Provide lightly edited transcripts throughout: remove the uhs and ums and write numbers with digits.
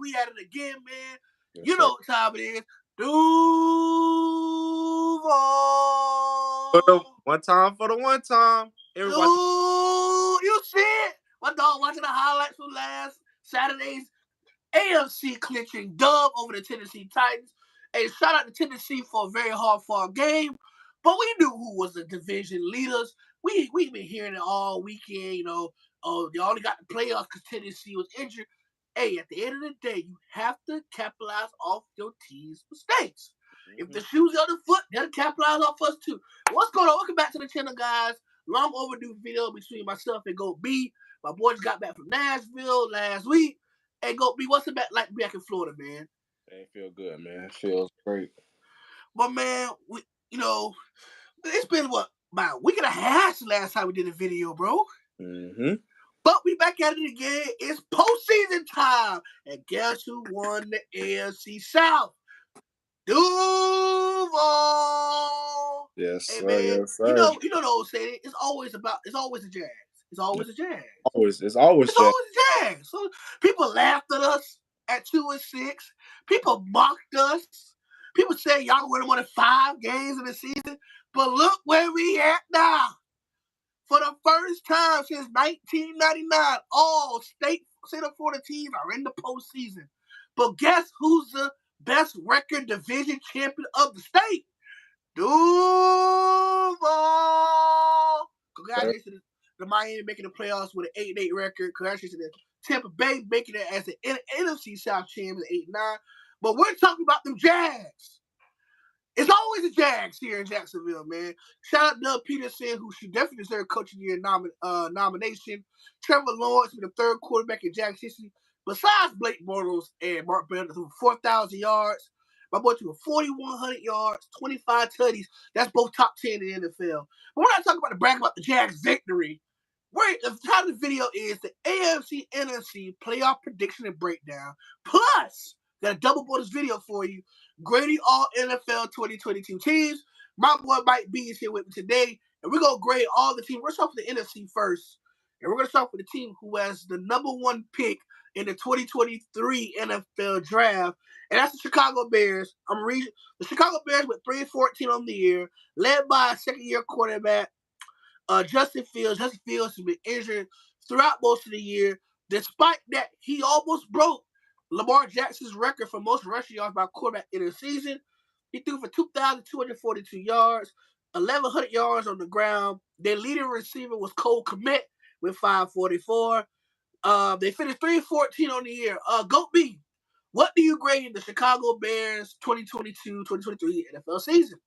we at it again, man. Yes, you know what time it is. Duval. One time for the one time. Everybody. You see it? My dog watching the highlights from last Saturday's AFC clinching dub over the Tennessee Titans. And shout out to Tennessee for a very hard-fought game. But we knew who was the division leaders. We've been hearing it all weekend, Oh, they only got the playoffs because Tennessee was injured. Hey, at the end of the day, you have to capitalize off your team's mistakes. Mm-hmm. If the shoe's on the foot, you got to capitalize off us too. What's going on? Welcome back to the channel, guys. Long overdue video between myself and Go B. My boys got back from Nashville last week. Hey, Go B, what's it back in Florida, man? It feel good, man. It feels great. But man, it's been about a week and a half since last time we did a video, bro. Mm-hmm. But we back at it again. It's postseason time. And guess who won the AFC South? Duval. Yes, hey, sir. Man, yes, sir. You know the old saying. It's always a Jags. It's always a Jags. It's always a Jags. So people laughed at us at 2-6. People mocked us. People say y'all win one of 5 games in the season. But look where we at now. For the first time since 1999, all state of Florida teams are in the postseason. But guess who's the best record division champion of the state? Duval. Congratulations to the Miami making the playoffs with an 8-8 record. Congratulations to Tampa Bay making it as the NFC South champions 8-9. But we're talking about them Jags. It's always the Jags here in Jacksonville, man. Shout out Doug Peterson, who should definitely deserve Coach of the Year nomination. Trevor Lawrence, the 3rd quarterback in Jags history. Besides Blake Bortles and Mark Bell, threw 4,000 yards. My boy threw 4,100 yards, 25 tutties. That's both top 10 in the NFL. But we're not talking about the brag about the Jags' victory. The title of the video is the AFC NFC playoff prediction and breakdown. Plus, got a double bonus video for you. Grading all NFL 2022 teams. My boy Mike B is here with me today, and we're going to grade all the teams. We're going to start with the NFC first, and we're going to start with the team who has the number 1 pick in the 2023 NFL Draft, and that's the Chicago Bears. I'm reading the Chicago Bears with 3-14 on the year, led by a second-year quarterback, Justin Fields. Justin Fields has been injured throughout most of the year. Despite that, he almost broke Lamar Jackson's record for most rushing yards by a quarterback in a season. He threw for 2,242 yards, 1,100 yards on the ground. Their leading receiver was Cole Kmet with 544. They finished 3-14 on the year. Goat B, what do you grade the Chicago Bears 2022-2023 NFL season?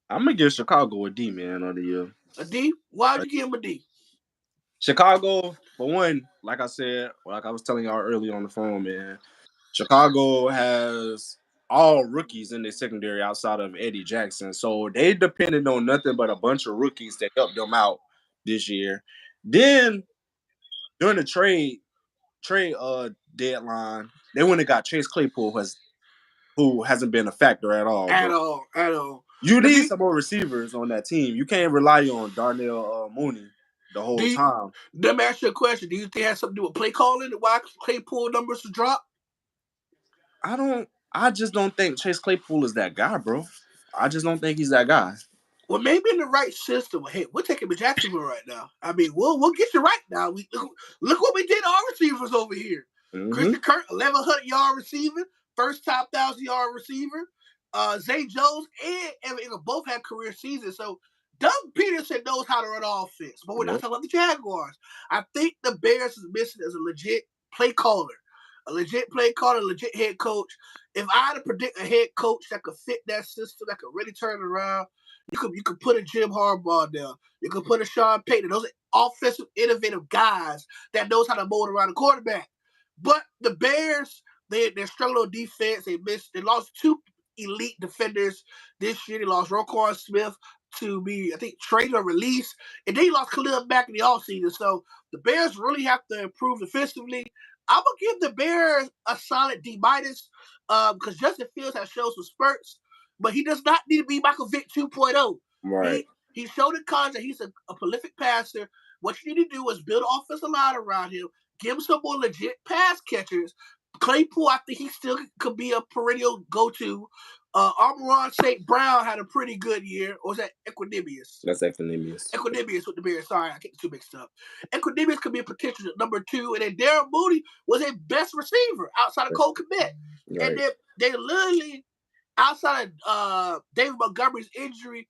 I'm going to give Chicago a D, man, on the year. A D? Why would you give him a D? Chicago, for one, like I said, like I was telling y'all earlier on the phone, man, Chicago has all rookies in their secondary outside of Eddie Jackson. So they depended on nothing but a bunch of rookies that helped them out this year. Then during the trade deadline, they went and got Chase Claypool, who hasn't been a factor at all. At all. You need some more receivers on that team. You can't rely on Darnell Mooney the whole time. Let me ask you a question. Do you think it has something to do with play calling? Why Claypool numbers to drop? I just don't think Chase Claypool is that guy, bro. I just don't think he's that guy. Well, maybe in the right system. Hey, we're taking him to Jacksonville right now. I mean, we'll get you right now. Look what we did to our receivers over here. Mm-hmm. Christian Kirk, 1,100 yard receiver, first top 1,000-yard receiver. Zay Jones and Evan Ingram both had career seasons. So Doug Peterson knows how to run offense. But we're not talking about the Jaguars. I think the Bears is missing as a legit play caller. A legit head coach. If I had to predict a head coach that could fit that system, that could really turn it around, you could put a Jim Harbaugh down. You could put a Sean Payton. Those are offensive, innovative guys that knows how to mold around the quarterback. But the Bears, they're struggling on defense. They lost 2 elite defenders this year. They lost Roquan Smith to be, I think, traded or released. And they lost Khalil Mack in the offseason. So the Bears really have to improve defensively. I'm going to give the Bears a solid D- because Justin Fields has shown some spurts, but he does not need to be Michael Vick 2.0. Right. He showed in college that he's a prolific passer. What you need to do is build an offensive line around him, give him some more legit pass catchers, Claypool, I think he still could be a perennial go-to. Amon St. Brown had a pretty good year. Or was that Equanimeous? That's Equanimeous. Equanimeous with the Bears. Sorry, I get the two mixed up. Equanimeous could be a potential number 2. And then Darren Mooney was a best receiver outside of Cole Kmet. Right. And then they literally, outside of David Montgomery's injury,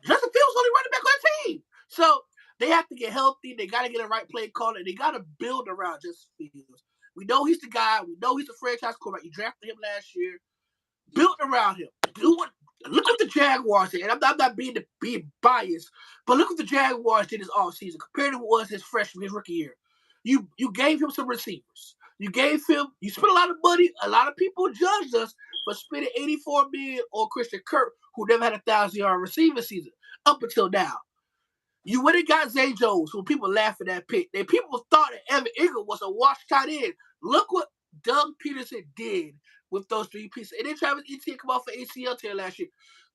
Justin Fields was only running back on the team. So they have to get healthy. They got to get a right play call, and they got to build around Justin Fields. We know he's the guy. We know he's a franchise quarterback. You drafted him last year. Build around him. Look what the Jaguars did. And I'm not being biased, but look what the Jaguars did this offseason compared to what was his rookie year. You gave him some receivers. You spent a lot of money. A lot of people judged us for spending $84 million on Christian Kirk, who never had a 1,000-yard receiving season up until now. You went and got Zay Jones, who people laugh at that pick. And people thought that Evan Ingram was a wash tight end. Look what Doug Peterson did with those 3 pieces. And then Travis Etienne come off for ACL tear last year.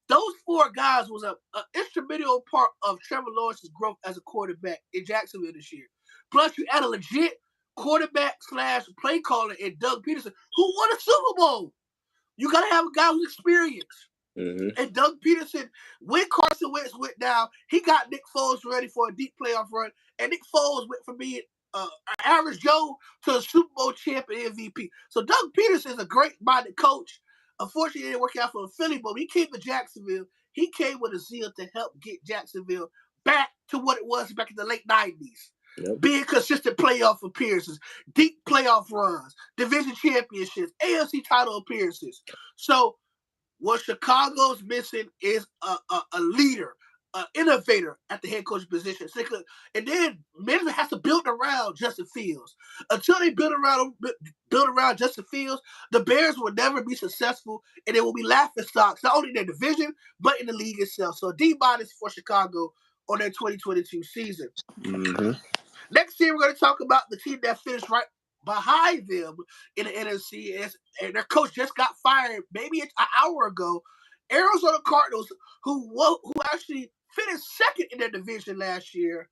Those 4 guys was an instrumental part of Trevor Lawrence's growth as a quarterback in Jacksonville this year. Plus, you add a legit quarterback / play caller in Doug Peterson, who won a Super Bowl. You got to have a guy who's experienced. Mm-hmm. And Doug Peterson, when Carson Wentz went down, he got Nick Foles ready for a deep playoff run. And Nick Foles went from being an average Joe to a Super Bowl champion MVP. So Doug Peterson is a great-minded coach. Unfortunately, it didn't work out for Philly, but when he came to Jacksonville, he came with a zeal to help get Jacksonville back to what it was back in the late 90s. Yep. Being consistent playoff appearances, deep playoff runs, division championships, AFC title appearances. So what Chicago's missing is a leader, an innovator at the head coach position. And then management has to build around Justin Fields. Until they build around Justin Fields, the Bears will never be successful, and they will be laughing stocks, not only in their division, but in the league itself. So D- for Chicago on their 2022 season. Mm-hmm. Next year, we're going to talk about the team that finished right behind them in the NFC, and their coach just got fired maybe an hour ago. Arizona Cardinals, who actually finished second in their division last year,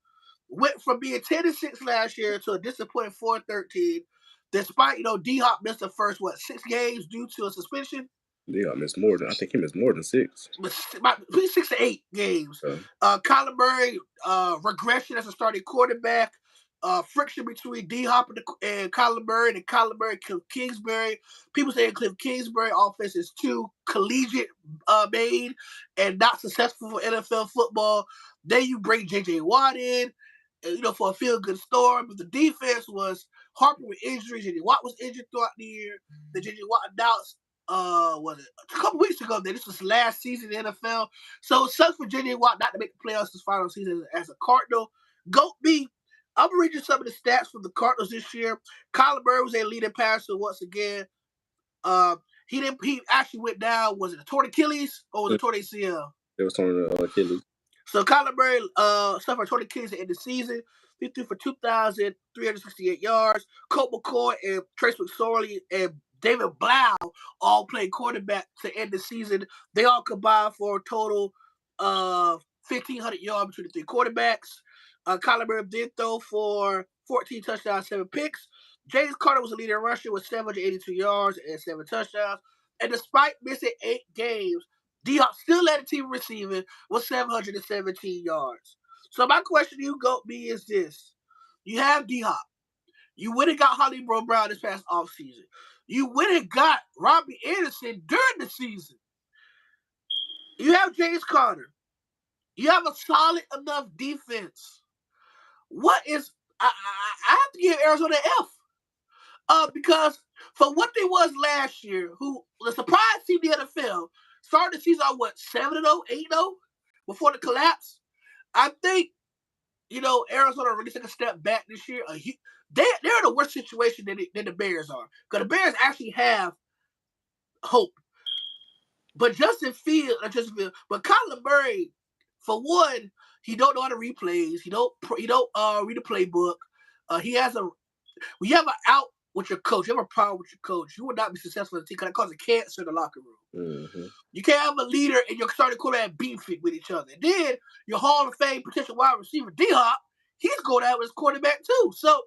went from being 10-6 last year to a disappointing 4-13. Despite D-Hop missed the first 6 games due to a suspension. D-Hop missed more than 6. Between 6 to 8 games. Kyler Murray regression as a starting quarterback. Friction between D-Hop and Kyler Murray, and Kyler Murray and Cliff Kingsbury. People saying Cliff Kingsbury offense is too collegiate made and not successful for NFL football. Then you bring J.J. Watt in, for a feel-good story. But the defense was Harper with injuries. J.J. Watt was injured throughout the year. The J.J. Watt announced, a couple weeks ago that this was last season in the NFL. So it sucks for J.J. Watt not to make the playoffs this final season as a Cardinal. Goat B. I'm going to read you some of the stats from the Cardinals this year. Kyler Murray was a leading passer once again. He actually went down. Was it a torn Achilles or was it a torn ACL? It was torn Achilles. So Kyler Murray suffered a torn Achilles at the end of the season. He threw for 2,368 yards. Colt McCoy and Trace McSorley and David Blau all played quarterback to end the season. They all combined for a total of 1,500 yards between the 3 quarterbacks. Kyler Murray did throw for 14 touchdowns, 7 picks. James Carter was a leading rusher with 782 yards and 7 touchdowns. And despite missing 8 games, D-Hop still led the team receiving with 717 yards. So my question to you, Goat B, is this. You have D-Hop. You went and got Hollywood Brown this past offseason. You went and got Robbie Anderson during the season. You have James Carter. You have a solid enough defense. What is I have to give Arizona an F. Because for what they was last year, who the surprise team in the NFL started the season on 7-0, 8-0 before the collapse. I think Arizona really took a step back this year. They're in a worse situation than the Bears are, because the Bears actually have hope. But but Kyler Murray, for one, he don't know how to read plays. He don't read a playbook. When you have an out with your coach, you have a problem with your coach, you will not be successful in the team because it causes cancer in the locker room. Mm-hmm. You can't have a leader and your starting quarterback beefing with each other. And then your Hall of Fame potential wide receiver D-Hop, he's going out with his quarterback too. So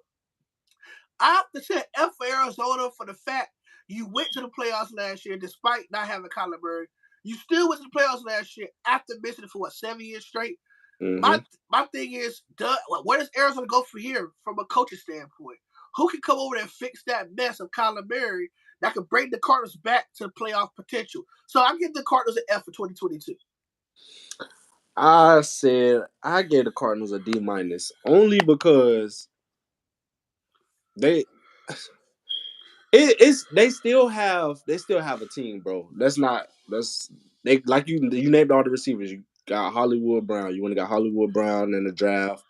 I have to say F for Arizona for the fact you went to the playoffs last year despite not having Kyler Murray. You still went to the playoffs last year after missing it for 7 years straight. Mm-hmm. My thing is, where does Arizona go from here from a coaching standpoint? Who can come over there and fix that mess of Kyler Murray that can bring the Cardinals back to playoff potential? So I give the Cardinals an F for 2022. I said I gave the Cardinals a D minus only because they it's they still have a team, bro. That's they like you named all the receivers. You got Hollywood Brown. You went and got Hollywood Brown in the draft.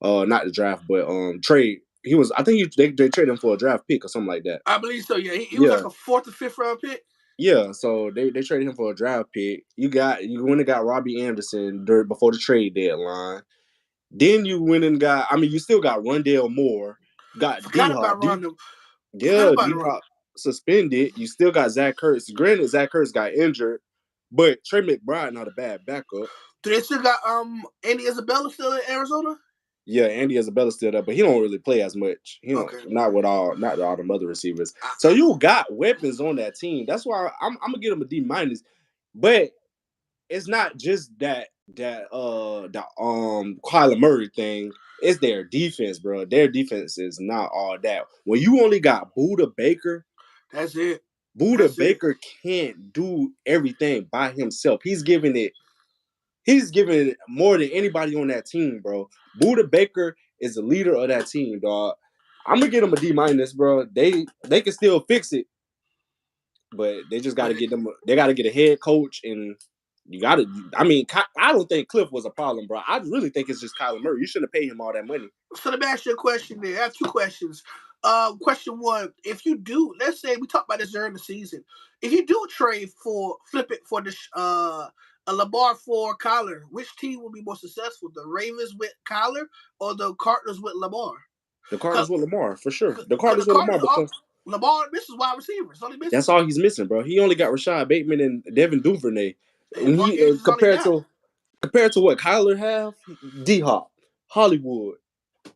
Not the draft, but trade. He was I think they traded him for a draft pick or something like that. I believe so. Yeah, he was Yeah. like a 4th or 5th round pick. Yeah, so they traded him for a draft pick. You went and got Robbie Anderson before the trade deadline. Then you went and got. I mean, you still got Rondale Moore. Got D Forgot Hop. about Rondo. Forgot Yeah, about D Rondo. Hop suspended. You still got Zach Ertz. Granted, Zach Ertz got injured, but Trey McBride not a bad backup. Do they still got Andy Isabella still in Arizona? Yeah, Andy Isabella's still there, but he don't really play as much. He don't Okay. not with all the other receivers. So you got weapons on that team. That's why I'm gonna give them a D minus. But it's not just the Kyler Murray thing. It's their defense, bro. Their defense is not all that. When you only got Buda Baker, that's it. Buda Baker can't do everything by himself. He's giving it more than anybody on that team, bro. Buda Baker is the leader of that team, dog. I'm gonna give them a D minus, bro. They can still fix it, but they just got to get them. They got to get a head coach, and you got to. I mean, I don't think Cliff was a problem, bro. I really think it's just Kyler Murray. You shouldn't have paid him all that money. So let me ask you a question there. I have 2 questions. Question 1: if you do, let's say we talked about this during the season, if you do flip it for the a Lamar for Kyler, which team will be more successful? The Ravens with Kyler or the Cardinals with Lamar? The Cardinals with Lamar for sure. The Cardinals Cardinals with Lamar because Lamar misses wide receivers. That's all he's missing, bro. He only got Rashad Bateman and Devin Duvernay. And Mark Andrews Compared to what Kyler have, D Hop, Hollywood,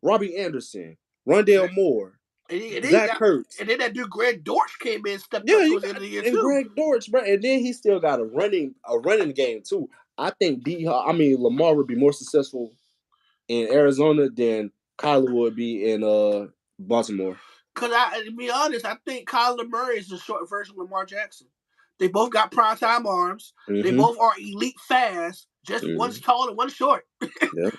Robbie Anderson, Rondale Moore, Zach Ertz. And then that dude Greg Dortch came in and stepped up towards the end of the year and too. Greg Dortch, bro. And then he still got a running game too. I think Lamar would be more successful in Arizona than Kyler would be in Baltimore. Because to be honest, I think Kyler Murray is the short version of Lamar Jackson. They both got primetime arms. Mm-hmm. They both are elite fast. Just one's tall and one's short. Yeah.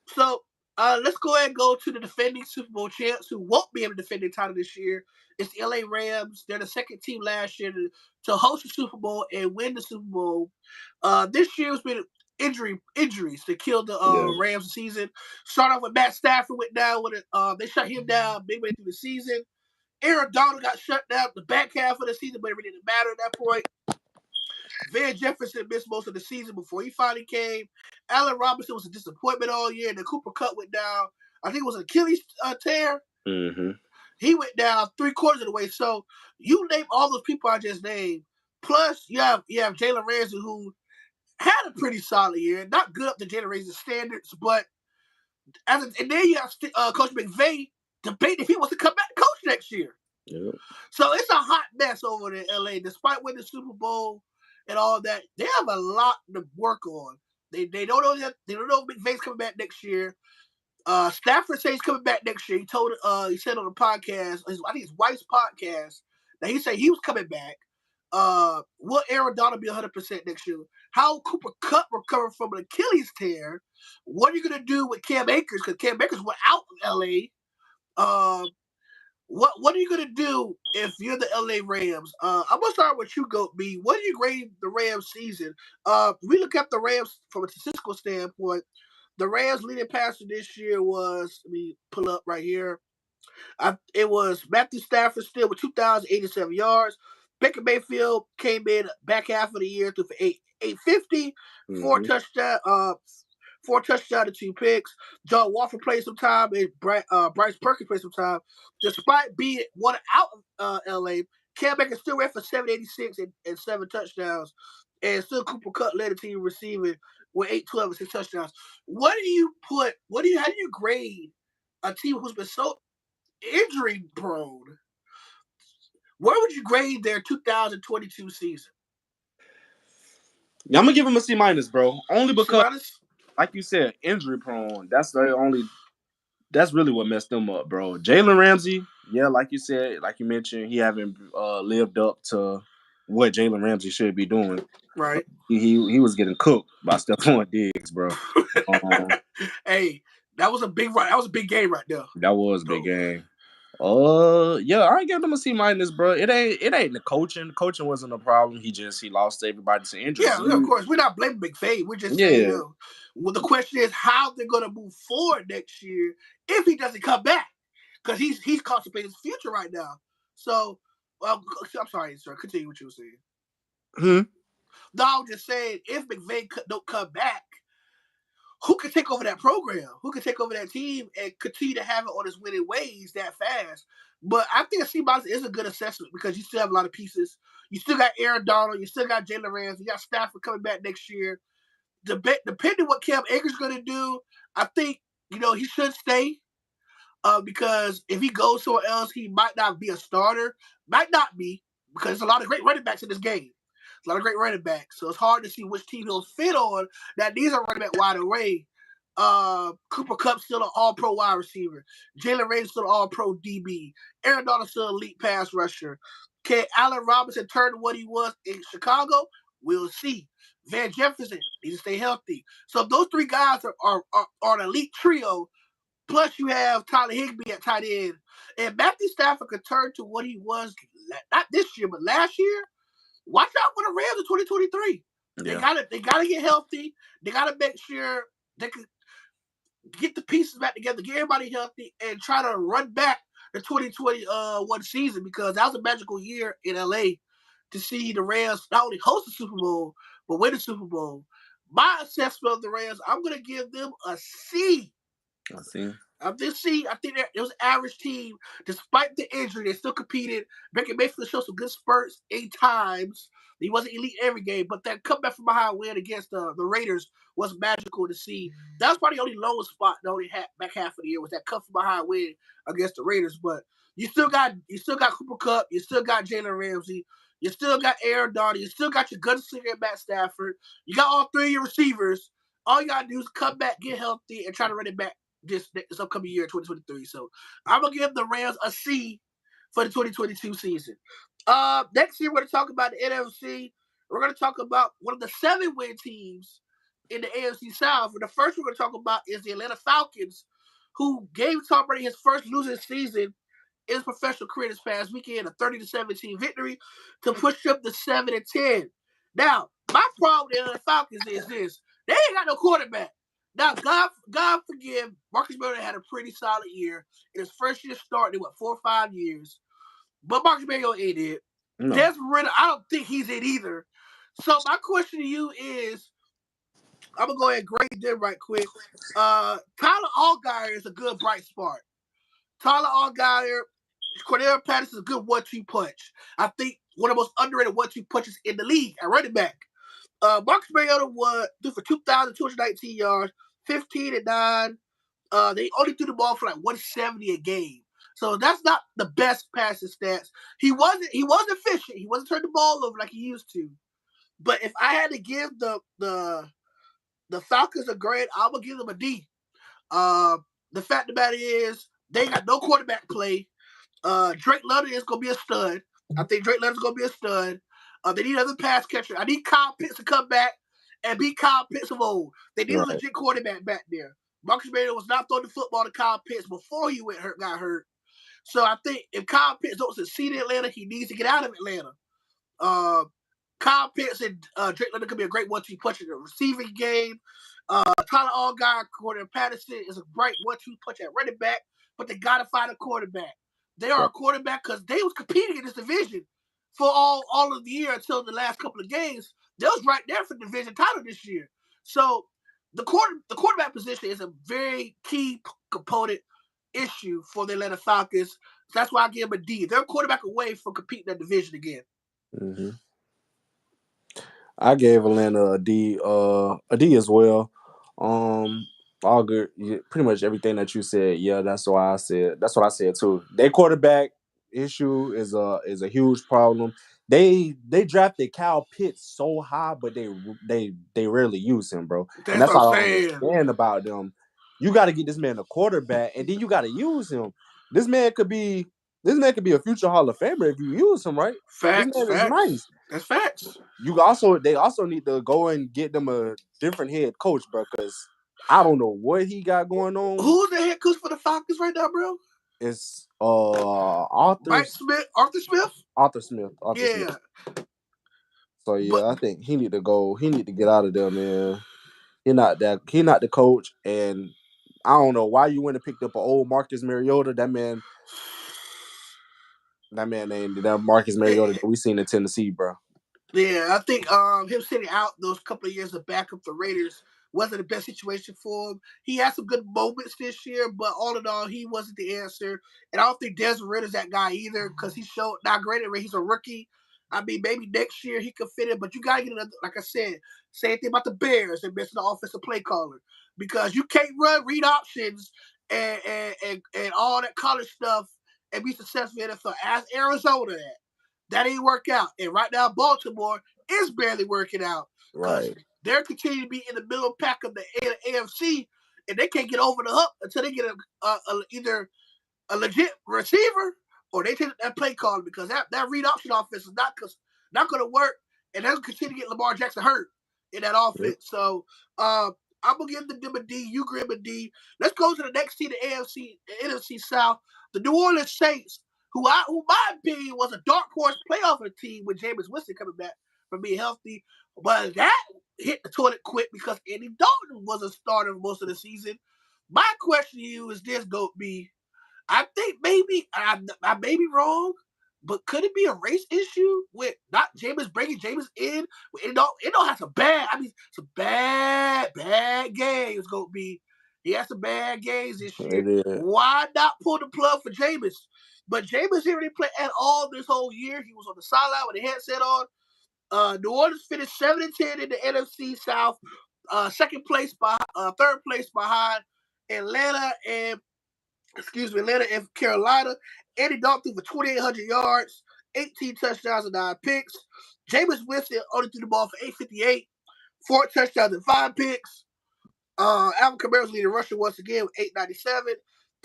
So let's go ahead and go to the defending Super Bowl champs who won't be able to defend their title this year. It's the LA Rams. They're the second team last year to host the Super Bowl and win the Super Bowl. This year's been injuries that killed the Rams season. Start off with Matt Stafford went down with it. They shut him down midway through the season. Aaron Donald got shut down the back half of the season, but it really didn't matter at that point. Van Jefferson missed most of the season before he finally came. Allen Robinson was a disappointment all year. And then Cooper Kupp went down. I think it was an Achilles tear. Mm-hmm. He went down 3/4 of the way. So you name all those people I just named. Plus, you have Jalen Ramsey, who had a pretty solid year. Not good up to Jalen Ramsey's standards, but and then you have Coach McVay debating if he wants to come back and coach next year. Yeah. So it's a hot mess over there in LA. Despite winning the Super Bowl and all that, they have a lot to work on. They don't know if McVay's coming back next year. Stafford says he's coming back next year. He said on the podcast, I think his wife's podcast, that he said he was coming back. Will Aaron Donald be 100% next year? How Cooper Kupp recover from an Achilles tear? What are you gonna do with Cam Akers? Because Cam Akers went out in LA. What are you gonna do if you're the LA Rams? I'm gonna start with you, Goat B. What do you grade the Rams season? We look at the Rams from a statistical standpoint. The Rams leading passer this year was, let me pull up right here. It was Matthew Stafford still with 2,087 yards. Baker Mayfield came in back half of the year through for 850, four touchdowns and 2 picks. John Walker played some time, and Bryce Perkins played some time. Despite being one out of LA, Cam Akers still ran for 786 and 7 touchdowns, and still Cooper Kupp led the team receiving with 812 and 6 touchdowns. How do you grade a team who's been so injury prone, where would you grade their 2022 season? Yeah, I'm gonna give him a C minus, bro. Only C because, minus? like you said, injury prone. That's the only. That's really what messed them up, bro. Jalen Ramsey, yeah, like you said, like you mentioned, he haven't lived up to what Jalen Ramsey should be doing. Right. He was getting cooked by Stephon Diggs, bro. Um, Hey, that was a big run. That was a big game right there. that was a big game. Yeah, I ain't giving him a C minus, bro. It ain't the coaching. The coaching wasn't a problem. He lost everybody to injuries. Yeah, of course. We're not blaming McVay. We're just saying, Yeah, well, the question is how they're going to move forward next year if he doesn't come back, because he's contemplating his future right now. So, I'm sorry, sir. Continue what you were saying. No, I was just saying if McVay don't come back, who can take over that program? Who can take over that team and continue to have it on his winning ways that fast? But I think a C minus is a good assessment because you still have a lot of pieces. You still got Aaron Donald. You still got Jalen Ramsey. You got Stafford coming back next year. Depending what Cam Akers going to do, I think he should stay. Because if he goes somewhere else, he might not be a starter. Might not be because there's a lot of great running backs in this game. A lot of great running backs, so it's hard to see which team he'll fit on. That these are running back wide away. Cooper Kupp still an All-Pro wide receiver. Jalen Ramsey still an All-Pro DB. Aaron Donald still an elite pass rusher. Can Allen Robinson turn to what he was in Chicago? We'll see. Van Jefferson needs to stay healthy. So those three guys are an elite trio. Plus, you have Tyler Higbee at tight end. And Matthew Stafford could turn to what he was, not this year, but last year. Watch out for the Rams in 2023. yeah. They gotta get healthy. They gotta make sure they can get the pieces back together, get everybody healthy, and try to run back the 2021 season because that was a magical year in LA to see the Rams not only host the Super Bowl, but win the Super Bowl. My assessment of the Rams, I'm gonna give them a C. I see. I think it was an average team. Despite the injury, they still competed. Baker Mayfield showed some good spurts 8 times. He wasn't elite every game, but that comeback from behind win against the Raiders was magical to see. That was probably the only lowest spot the only back half of the year was that come from behind win against the Raiders. But you still got Cooper Kupp, you still got Jalen Ramsey, you still got Aaron Donald, you still got your gunslinger at Matt Stafford. You got all three of your receivers. All you gotta do is come back, get healthy, and try to run it back this upcoming year, 2023. So I'm gonna give the Rams a C for the 2022 season. Next year we're gonna talk about the NFC. We're gonna talk about one of the 7-win teams in the AFC South. And the first we're gonna talk about is the Atlanta Falcons, who gave Tom Brady his first losing season in his professional career this past weekend, a 30-17 victory to push up to 7-10. Now, my problem with the Atlanta Falcons is this: they ain't got no quarterback. Now, God forgive, Marcus Mariota had a pretty solid year in his first year starting, 4 or 5 years. But Marcus Mariota ain't it. No. Desmond Ritter, I don't think he's it either. So my question to you is, I'm gonna go ahead and grade them right quick. Tyler Allgeier is a good bright spot. Tyler Allgeier, Cordell Patterson is a good 1-2 punch. I think one of the most underrated 1-2 punches in the league at running back. Marcus Mariota threw for 2,219 yards, 15-9. They only threw the ball for like 170 a game. So that's not the best passing stats. He wasn't efficient. He wasn't turning the ball over like he used to. But if I had to give the Falcons a grade, I would give them a D. The fact of the matter is they got no quarterback play. Drake London is gonna be a stud. I think Drake London's gonna be a stud. They need another pass catcher. I need Kyle Pitts to come back and be Kyle Pitts of old. They need a legit quarterback back there. Marcus Mariota was not throwing the football to Kyle Pitts before he got hurt. So I think if Kyle Pitts don't succeed in Atlanta, he needs to get out of Atlanta. Kyle Pitts and Drake London could be a great 1-2 punch in the receiving game. Tyler Allgeier, Cordell Patterson is a bright 1-2 punch at running back, but they got to find a quarterback. They are a quarterback because they was competing in this division for all of the year until the last couple of games. They was right there for the division title this year. So the quarterback position is a very key component issue for the Atlanta Falcons. So that's why I give them a D. They're a quarterback away from competing that division again. Mm-hmm. I gave Atlanta a D as well. All good. Pretty much everything that you said. Yeah, that's why I said. That's what I said too. Their quarterback issue is a huge problem. They drafted Kyle Pitts so high, but they rarely use him, bro. And That's that's what I'm what I don't saying. understand about them. You got to get this man a quarterback, and then you got to use him. This man could be this man could be a future Hall of Famer if you use him right. This Facts, man is facts. nice. That's facts. They also need to go and get them a different head coach, bro. Because I don't know what he got going on. Who's the head coach for the Falcons right now, bro? It's Mike Smith, Arthur Smith. Arthur Smith. Yeah, So but yeah, I think he need to go. He need to get out of there, man. He not the coach, and I don't know why you went and picked up an old Marcus Mariota. That man ain't that Marcus Mariota that we seen in Tennessee, bro. yeah, I think him sitting out those couple of years to back up the Raiders wasn't the best situation for him. He had some good moments this year, but all in all, he wasn't the answer. And I don't think Desmond Ritter's that guy either because he showed not great at he's a rookie. I mean, maybe next year he could fit in, but you gotta get another. Like I said, same thing about the Bears and missing the offensive play caller because you can't read options and all that college stuff and be successful in the NFL. Ask Arizona that ain't work out. And right now, Baltimore is barely working out because Right. they're continuing to be in the middle pack of the AFC, and they can't get over the hump until they get either a legit receiver or they take that play call because that read option offense is not going to work, and they're going to continue to get Lamar Jackson hurt in that Yep. offense. So I'm gonna give them a D. You give a D. Let's go to the next team, the AFC, the NFC South, the New Orleans Saints, who my opinion was a dark horse playoff team with Jameis Winston coming back from being healthy, but that hit the toilet quick because Andy Dalton was a starter most of the season. My question to you is this: Goat B, I think maybe I may be wrong, but could it be a race issue with not Jameis bringing Jameis in? It don't have some bad. I mean, some bad games. Gonna be. He has some bad games this year. It is. Why not pull the plug for Jameis? But Jameis didn't really play at all this whole year. He was on the sideline with a headset on. New Orleans finished 7-10 in the NFC South. Third place behind Atlanta and Atlanta and Carolina. Andy Dalton threw for 2,800 yards, 18 touchdowns and 9 picks. Jameis Winston only threw the ball for 858, 4 touchdowns and 5 picks. Alvin Kamara's leading rusher once again with 897.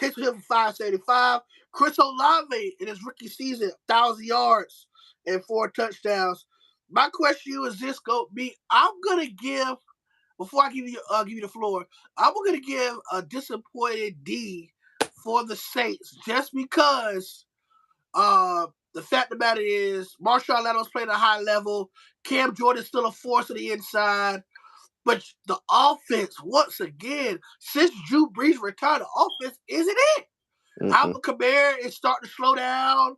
Taysom Hill for 575. Chris Olave in his rookie season, 1,000 yards and 4 touchdowns. My question to you is this, Go B. I'm gonna give before I give you the floor. I'm gonna give a disappointed D for the Saints just because the fact of the matter is Marshawn Lattimore playing at a high level. Cam Jordan's still a force on the inside. But the offense, once again, since Drew Brees retired, the offense isn't it. Alvin Kamara is starting to slow down.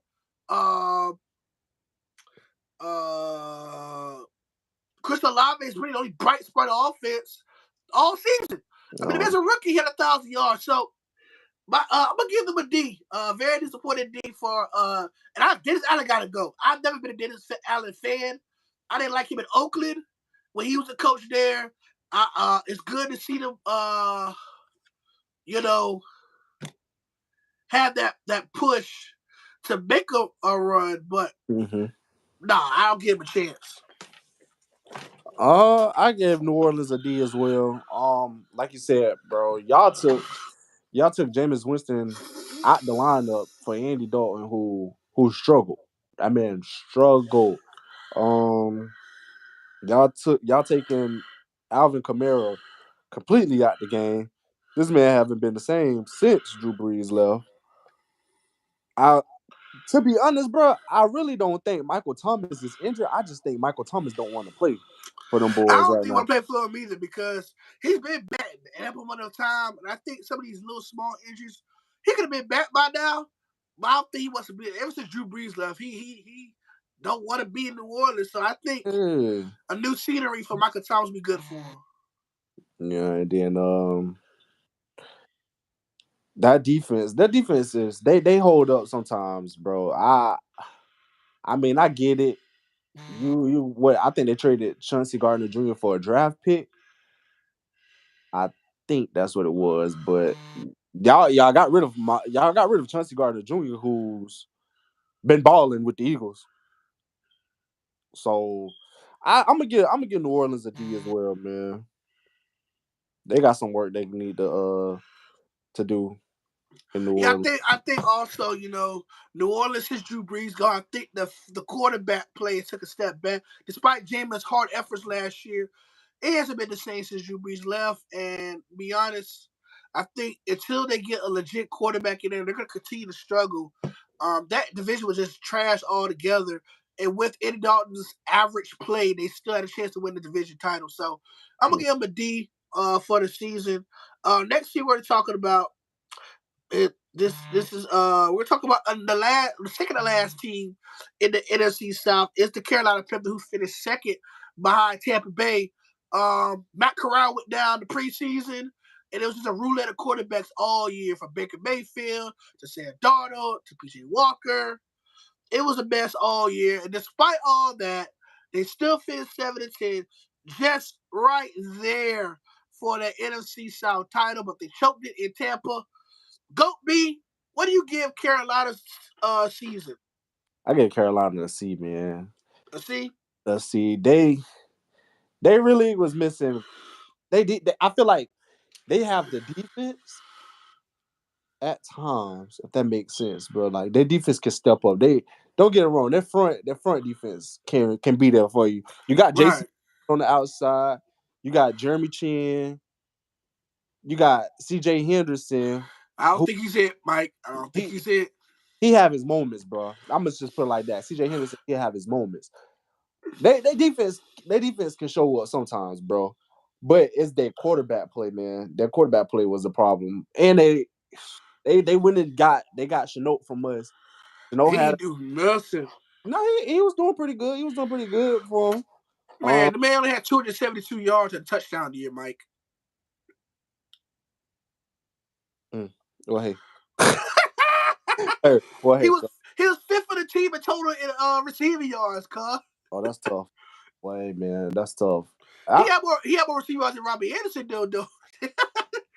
Chris Olave is really the only bright spot of offense all season. I mean, there's a rookie hit 1,000 yards. So I'm gonna give them a D. Very disappointed D for Dennis Allen gotta go. I've never been a Dennis Allen fan. I didn't like him in Oakland when he was a coach there. It's good to see them you know, have that push to make a run, but I don't give him a chance. I gave New Orleans a D as well. Like you said, bro, y'all took Jameis Winston out the lineup for Andy Dalton, who struggled. I mean, struggled. Um, y'all taking Alvin Kamara completely out the game. This man haven't been the same since Drew Brees left. I To be honest, bro, I really don't think Michael Thomas is injured. I just think Michael Thomas don't want to play for them I boys don't right think he now. want to play for him either because he's been back an ample amount of time, and I think some of these little small injuries, he could have been back by now. But I don't think he wants to be. Ever since Drew Brees left, he don't want to be in New Orleans. So I think Yeah, a new scenery for Michael Thomas would be good for him. yeah, and then that defense is they hold up sometimes, bro. I mean I get it. You what I think they traded Chauncey Gardner Jr. for a draft pick. think that's what it was, but y'all got rid of Chauncey Gardner Jr., who's been balling with the Eagles. So I'm gonna give New Orleans a D as well, man. They got some work they need to do in New Yeah, Orleans. I think also, New Orleans since Drew Brees gone, I think the quarterback play took a step back. Despite Jameis' hard efforts last year, it hasn't been the same since Drew Brees left. And to be honest, I think until they get a legit quarterback in there, they're gonna continue to struggle. That division was just trash altogether. And with Eddie Dalton's average play, they still had a chance to win the division title. So I'm gonna give them a D for the season. Next year we're talking about this is we're talking about the second to last team in the NFC South is the Carolina Panthers, who finished second behind Tampa Bay. Matt Corral went down the preseason, and it was just a roulette of quarterbacks all year, from Baker Mayfield to Sam Darnold to PJ Walker. It was a mess all year, and despite all that, they still finished 7-10, just right there for the NFC South title, but they choked it in Tampa. Goat B, what do you give Carolina's season? I give Carolina a C, man. A C? A C. They really was missing. I feel like they have the defense at times, if that makes sense, bro. Like their defense can step up. They don't get it wrong. Their front defense can be there for you. You got JC Right. on the outside. You got Jeremy Chin. You got CJ Henderson. I don't Who think he's it, Mike. I don't think he he's it. he have his moments, bro. I'm gonna just put it like that. CJ Henderson, he have his moments. They defense can show up sometimes, bro. But it's their quarterback play, man. Their quarterback play was a problem, and they went and got Chenault from us. Chenault He had ain't do nothing. no, he was doing pretty good. He was doing pretty good for him. Um, Man, the man only had 272 yards and a touchdown the year, Mike. mm, well, hey, hey, well, he hey, was he was fifth for the team in total in receiving yards, cuz. oh, that's tough. Well, hey, man, that's tough. He I, had more receiving yards than Robbie Anderson though.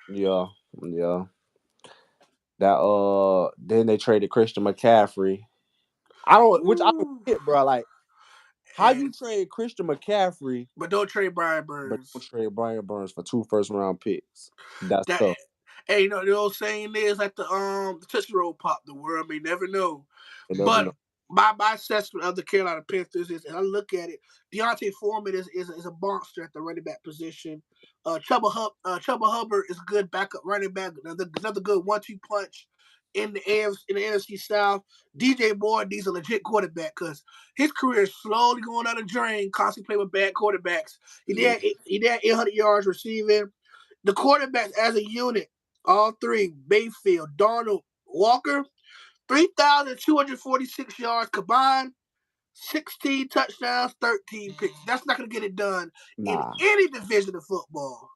yeah, yeah. Then they traded Christian McCaffrey. Which I don't Ooh. get, bro. Like, how you And trade Christian McCaffrey but don't trade Brian but don't Burns. trade Brian Burns for 2 first-round picks? That's That tough. Hey, the old saying is like the Tootsie Roll Pop. The world may never know. You never But know. my assessment of the Carolina Panthers is, I look at it, Deontay Foreman is a monster at the running back position. Chuba Hubbard is a good backup running back, another good 1-2 punch in the NFC South. DJ Moore needs a legit quarterback because his career is slowly going down the drain. Constantly playing with bad quarterbacks. Yeah. He did 800 yards receiving. The quarterbacks as a unit, all three, Mayfield, Darnold, Walker, 3,246 yards combined, 16 touchdowns, 13 picks. That's not going to get it done in Nah. any division of football.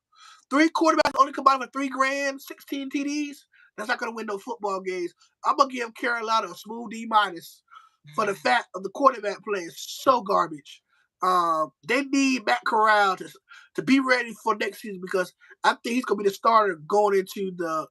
Three quarterbacks only combined for $3,000, 16 TDs. That's not going to win no football games. I'm going to give Carolina a smooth D minus for the fact of the quarterback play is so garbage. They need Matt Corral to be ready for next season, because I think he's going to be the starter going into the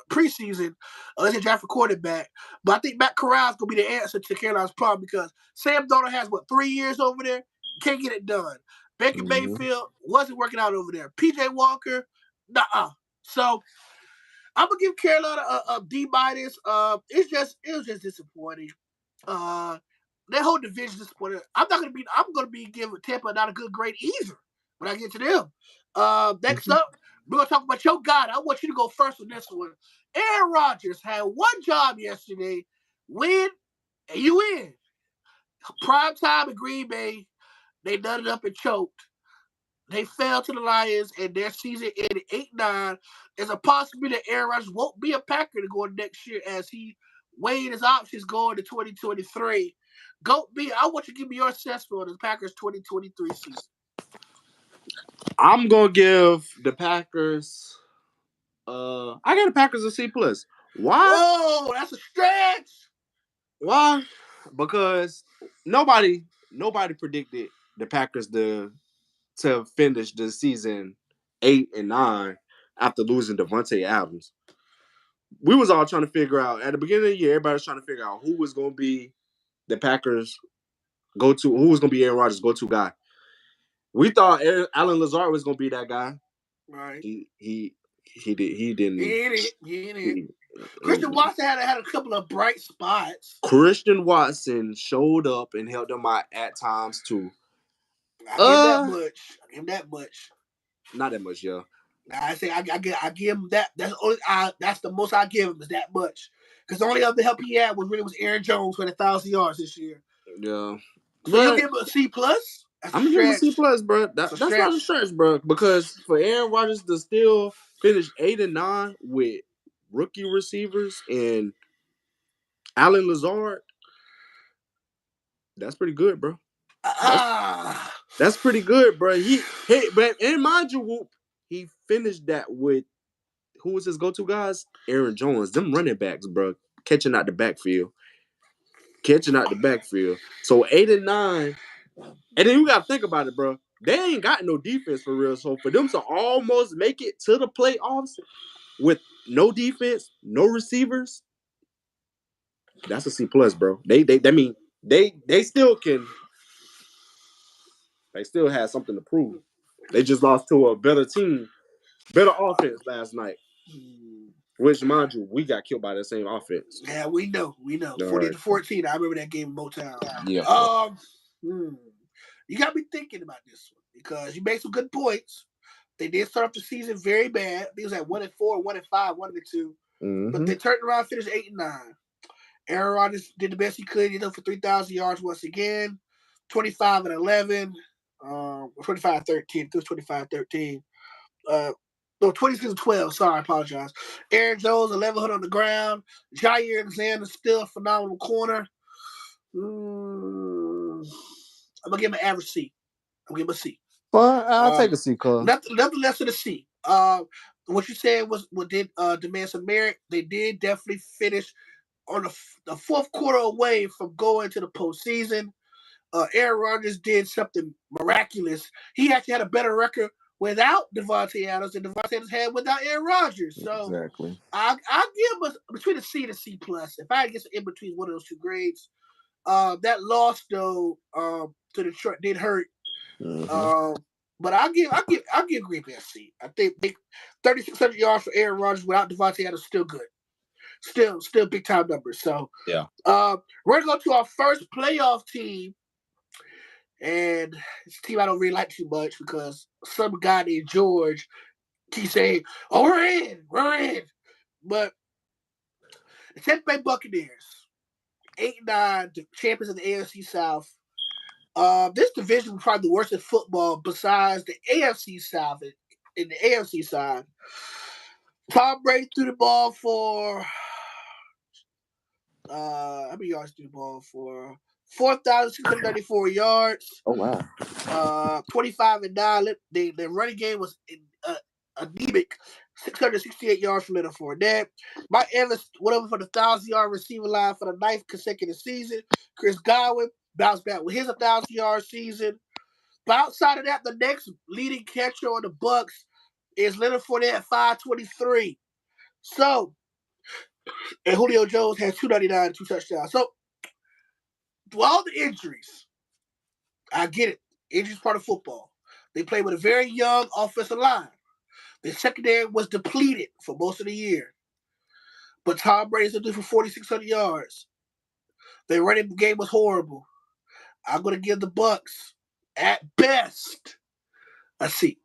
preseason unless they draft a quarterback. But I think Matt Corral is going to be the answer to Carolina's problem, because Sam Darnold has, 3 years over there? Can't get it done. Baker Mhm. Mayfield wasn't working out over there. PJ Walker, nah. So I'm gonna give Carolina a D minus. It was just disappointing. Uh, that whole division disappointed. I'm gonna be giving Tampa not a good grade either when I get to them. Next Mhm. up, we're gonna talk about your guy. I want you to go first on this one. Aaron Rodgers had one job yesterday: win, and you win. Prime time in Green Bay, they done it up and choked. They fell to the Lions, and their season ended 8-9. There's a possibility that Aaron Rodgers won't be a Packer to go next year, as he weighed his options going to 2023. Go B, I want you to give me your assessment on the Packers 2023 season. I'm gonna give the Packers. I got the Packers a C+. Why? Whoa, that's a stretch. Why? Because nobody predicted the Packers to finish the season 8-9. after losing Devontae Adams. We was all trying to figure out at the beginning of the year. Everybody was trying to figure out who was going to be the Packers' go-to, who was going to be Aaron Rodgers' go-to guy. We thought Alan Lazard was going to be that guy. Right. He didn't. He didn't. Christian Watson had a couple of bright spots. Christian Watson showed up and helped them out at times too. I give him that much. Not that much, yeah. I say I give him that. That's the most I give him is that much. Because the only other help he had was Aaron Jones for 1,000 yards this year. Yeah. So you'll give him a C plus. I'm gonna give him a C plus, bro. That's not a stretch, bro. Because for Aaron Rodgers to still finish 8-9 with rookie receivers and Alan Lazard, that's pretty good, bro. That's pretty good, bro. And mind you, Whoop, he finished that with who was his go-to guys? Aaron Jones. Them running backs, bro, catching out the backfield. So 8-9. And then you gotta think about it, bro. They ain't got no defense for real. So for them to almost make it to the playoffs with no defense, no receivers, that's a C plus, bro. They still can. They still have something to prove. They just lost to a better team, better offense last night. Which, mind you, we got killed by the same offense. Yeah, we know. 40-14. I remember that game in Motown. Yeah. You got me thinking about this one because you made some good points. They did start off the season very bad. They was at 1-4, 1-5, 1-2. But they turned around, finished 8-9. Aaron Rodgers did the best he could. He did for 3,000 yards once again. 25-11. 25-13. It was 25-13. No, 26-12. Sorry, I apologize. Aaron Jones, 1,100 on the ground. Jair Alexander, still a phenomenal corner. I'm going to give him an average C. I'm going to give him a C. Well, I'll take a C, cuz. Nothing less than a C. What you said was what did demand some merit. They did definitely finish on the fourth quarter away from going to the postseason. Aaron Rodgers did something miraculous. He actually had a better record without Devontae Adams than Devontae Adams had without Aaron Rodgers. So exactly. I'll give him between a C and a C plus. If I get in between one of those two grades, that loss though to Detroit did hurt. But I'll give Green Bay a C. I think 3,600 yards for Aaron Rodgers without Devontae Adams still good. Still big time numbers. So yeah. We're gonna go to our first playoff team. And it's a team I don't really like too much because some guy named George keeps saying, "Oh, we're in." But the Tampa Bay Buccaneers, 8-9, the champions of the AFC South. This division was probably the worst in football besides the AFC South. In the AFC side, Tom Brady threw the ball for how many yards threw the ball for? 4,694 yards. Oh wow. 25-9. The running game was anemic. 668 yards from Leonard Fournette. Mike Evans went over for the 1,000-yard receiving line for the 9th consecutive season. Chris Godwin bounced back with his 1,000-yard season. But outside of that, the next leading catcher on the Bucs is Leonard Fournette at 523. So, and Julio Jones has 299, 2 touchdowns. So, with all the injuries, I get it. Injuries part of football. They play with a very young offensive line. The secondary was depleted for most of the year. But Tom Brady's going to do for 4,600 yards. Their running game was horrible. I'm going to give the Bucs, at best, a C.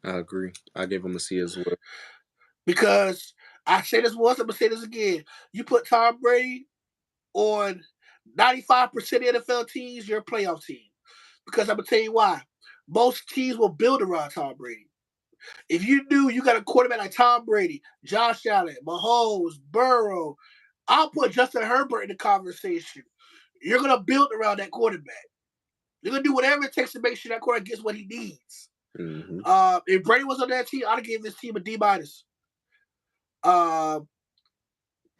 I agree. I gave them a C as well. Because I say this once, I'm going to say this again. You put Tom Brady on 95% of NFL teams, you're a playoff team. Because I'm going to tell you why. Most teams will build around Tom Brady. If you knew you got a quarterback like Tom Brady, Josh Allen, Mahomes, Burrow, I'll put Justin Herbert in the conversation. You're going to build around that quarterback. You're going to do whatever it takes to make sure that quarterback gets what he needs. If Brady was on that team, I'd have given this team a D-.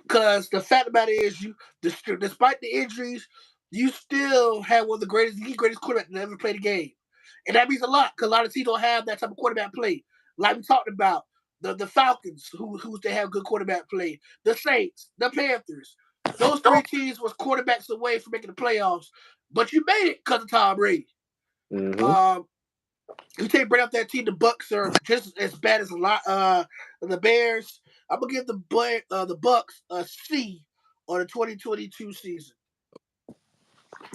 Because the fact about it is, despite the injuries, you still have one of the greatest quarterbacks that ever played a game. And that means a lot because a lot of teams don't have that type of quarterback play. like we talked about, the Falcons, who they have good quarterback play, the Saints, the Panthers. Those three teams was quarterbacks away from making the playoffs, but you made it because of Tom Brady. Mm-hmm. You take Brady off that team, the Bucks are just as bad as the Bears. I'm gonna give the Bucks a C on the 2022 season.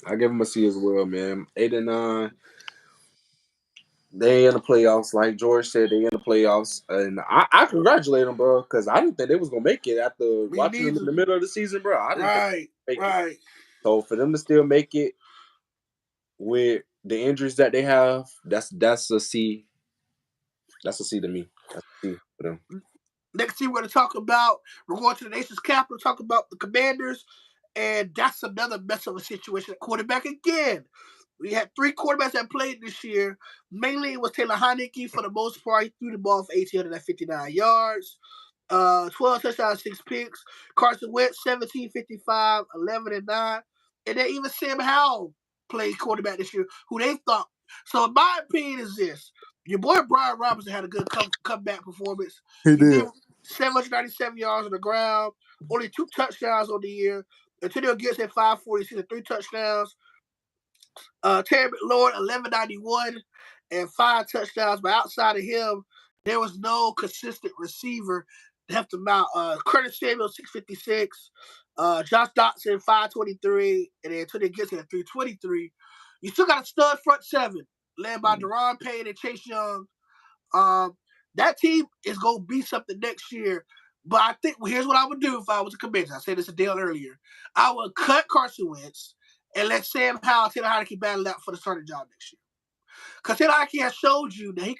I give them a C as well, man. 8-9. They in the playoffs, like George said. They in the playoffs, and I congratulate them, bro, because I didn't think they was gonna make it after Me watching them in neither. the middle of the season, bro. I didn't think Right, they would make it. right. So for them to still make it with the injuries that they have, that's a C. That's a C to me. That's a C for them. Next team we're going to talk about, we're going to the nation's capital, talk about the Commanders, and that's another mess of a situation at quarterback again. We had three quarterbacks that played this year. Mainly it was Taylor Heineke for the most part. He threw the ball for 1,859 yards, 12 touchdowns, 6 picks. Carson Wentz, 1755, 11-9. And then even Sam Howell played quarterback this year, who they thought. So my opinion is this. Your boy Brian Robinson had a good comeback performance. He He did did. 797 yards on the ground, only 2 touchdowns on the year. Antonio Gibson had 546 and 3 touchdowns. Terry McLaurin, 1191 and 5 touchdowns. But outside of him, there was no consistent receiver to help them out. Curtis Samuel, 656. Josh Dotson, 523. And then Antonio Gibson at 323. You still got a stud front seven, led by Deron Payne and Chase Young. That team is going to be something next year. But I think here's what I would do if I was a commissioner. I said this a day earlier. I would cut Carson Wentz and let Sam Howell, Taylor Heineke battle out for the starting job next year. Because Taylor Heineke has showed you that he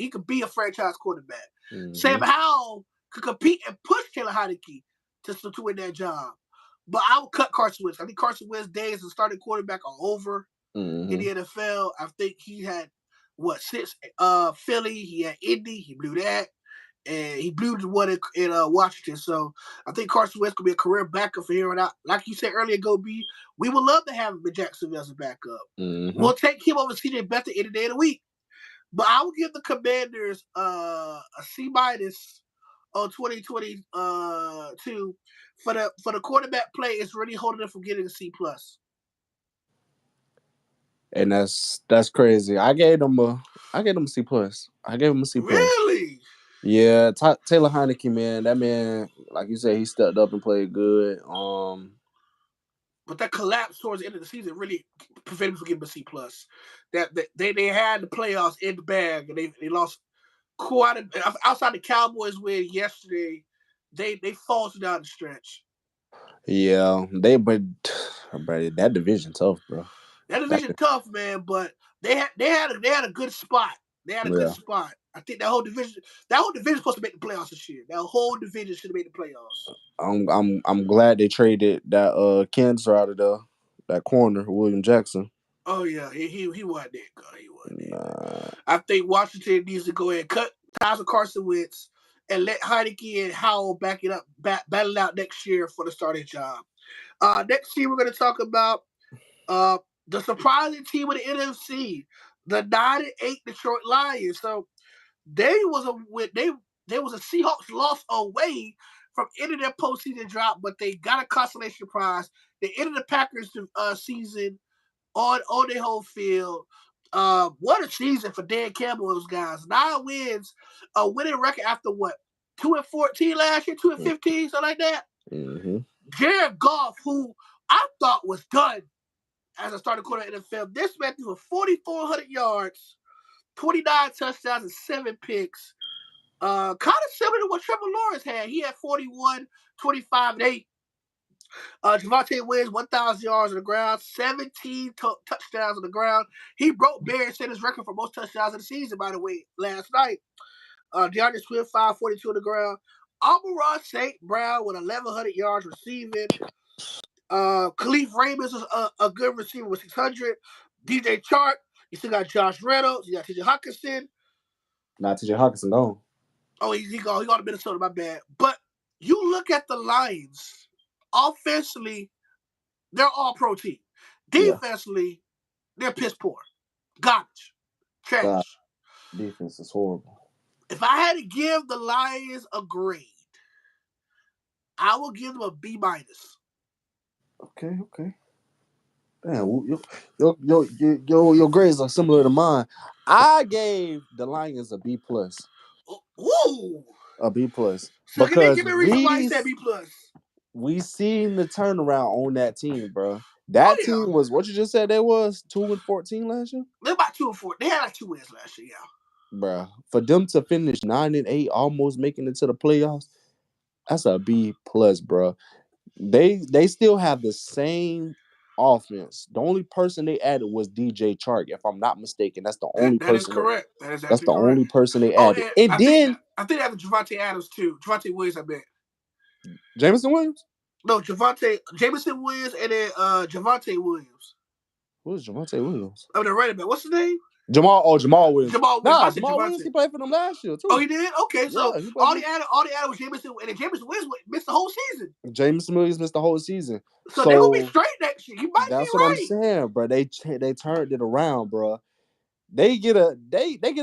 could be a franchise quarterback. Mm-hmm. Sam Howell could compete and push Taylor Heineke to win that job. But I would cut Carson Wentz. I think Carson Wentz's days as a starting quarterback are over in the NFL. I think he had, since Philly, he had Indy, he blew that. And he blew the one in Washington. So I think Carson Wentz could be a career backup for here on out. Like you said earlier, Go B, we would love to have him in Jacksonville as a backup. Mm-hmm. We'll take him over CJ Beathard any day of the week. But I would give the Commanders a C- on 2022 for the quarterback play. It's really holding them from getting a C+. And that's crazy. I gave them a C+. I gave him a C+. Really? Yeah, Taylor Heineke, man. That man, like you said, he stepped up and played good. But that collapse towards the end of the season really prevented him from getting a C+. That they had the playoffs in the bag and they lost quite outside the Cowboys win yesterday. They faltered down the stretch. Yeah, but that division tough, bro. That division tough, man. But they had a good spot. They had a good spot. I think that whole division supposed to make the playoffs this year. That whole division should have made the playoffs. I'm glad they traded that Kansas out of there, that corner, William Jackson. Oh yeah, he wasn't there. He wasn't there. I think Washington needs to go ahead and cut ties with Carson Wentz and let Heineke and Howell battle out next year for the starting job. Next year we're going to talk about the surprising team of the NFC, the 9-8 Detroit Lions. So they was a Seahawks loss away from ending their postseason drop, but they got a consolation prize. They ended the Packers season on their home field. What a season for Dan Campbell and those guys. 9 wins, a winning record after 2-14 last year, 2-15, something like that. Mm-hmm. Jared Goff, who I thought was done as a starting quarterback in the NFL, this man threw for 4,400 yards, 29 touchdowns, and 7 picks. Kind of similar to what Trevor Lawrence had. He had 41, 25, and 8. Javonte Williams, 1,000 yards on the ground, 17 touchdowns on the ground. He broke Barry Sanders' record for most touchdowns in the season, by the way, last night. DeAndre Swift, 542 on the ground. Amon-Ra St. Brown with 1,100 yards receiving. Khalif Raymond is a good receiver with 600. DJ Chark. You still got Josh Reynolds. You got TJ Hawkinson. Not TJ Hawkinson, no. Oh, he gone to Minnesota, my bad. But you look at the Lions, offensively, they're all pro team. Defensively, they're piss poor. Garbage. Trash. Defense is horrible. If I had to give the Lions a grade, I will give them a B minus. Okay, okay. Damn, your grades are similar to mine. I gave the Lions a B plus, Ooh. a B plus, So because give me a reason why you said B plus. we seen the turnaround on that team, bro. Oh That yeah, team was what you just said. They was 2-14 last year, they're about 2-4. They had like 2 wins last year. Yeah. bro. For them to finish 9-8, almost making it to the playoffs, that's a B plus, bro. They still have the same offense. The only person they added was DJ Chark, if I'm not mistaken. That's the only That is person that correct. That is that's actually the correct. only person they Oh, added. and And then I think they have Javante Adams too. Javante Williams, I bet. Jameson Williams. No, Jameson Williams, and then Javante Williams. Who is Javante Williams? I mean, the running back. What's his name? Jamal Williams. Jamal Williams. Nah, I said Jamal Williams, Javante. he played for them last year Oh, too. he did. Okay, so Yeah, he played for them. all they added was Jameson, and then Jameson Williams missed the whole season. Jameson Williams missed the whole season. So they're gonna be So straight next year. You might be that's what I'm right. saying, bro. They turned it around, bro. They get a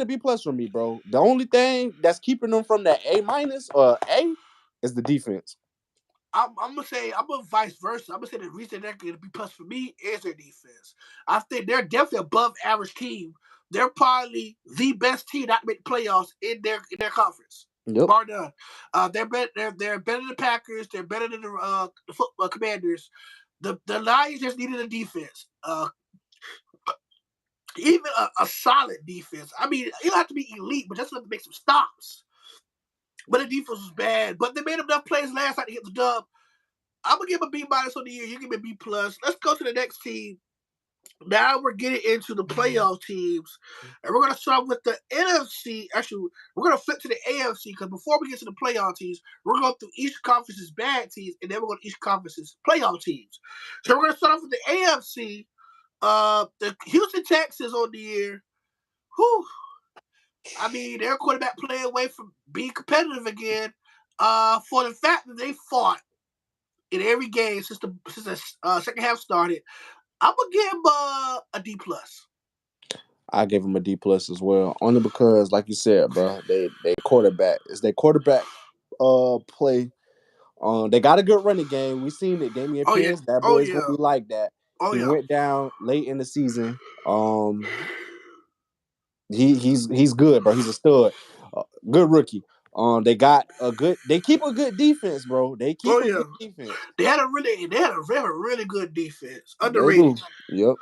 B plus from me, bro. The only thing that's keeping them from that A minus or A is the defense. I'm gonna vice versa. I'm gonna say the reason they're gonna be plus for me is their defense. I think they're definitely above average team. They're probably the best team that make playoffs in their conference. Yep. Bar none. They're better. They're better than the Packers. They're better than the football Commanders. The Lions just needed a defense. Even a solid defense. I mean, you don't have to be elite, but just enough to make some stops. But the defense was bad. But they made enough plays last night to get the dub. I'm gonna give him a B minus on the year. You give me a B plus. Let's go to the next team. Now we're getting into the playoff teams, and we're gonna start with the NFC. Actually, we're gonna flip to the AFC because before we get to the playoff teams, we're going through each conference's bad teams, and then we're going to each conference's playoff teams. So we're gonna start off with the AFC. The Houston Texans on the year. Whew. I mean, their quarterback playing away from being competitive again. For the fact that they fought in every game since the second half started, I'm gonna give him a D plus. I gave him a D plus as well, only because, like you said, bro, they quarterback is their quarterback play. They got a good running game. We seen it. Damian Oh yeah, Pierce, that oh boy is gonna yeah, be like that. oh He yeah. went down late in the season. He's good, bro. He's a stud. Good rookie. They keep a good defense, bro. They keep Oh a good yeah. defense. They had a really good defense. They do. Underrated. Yep.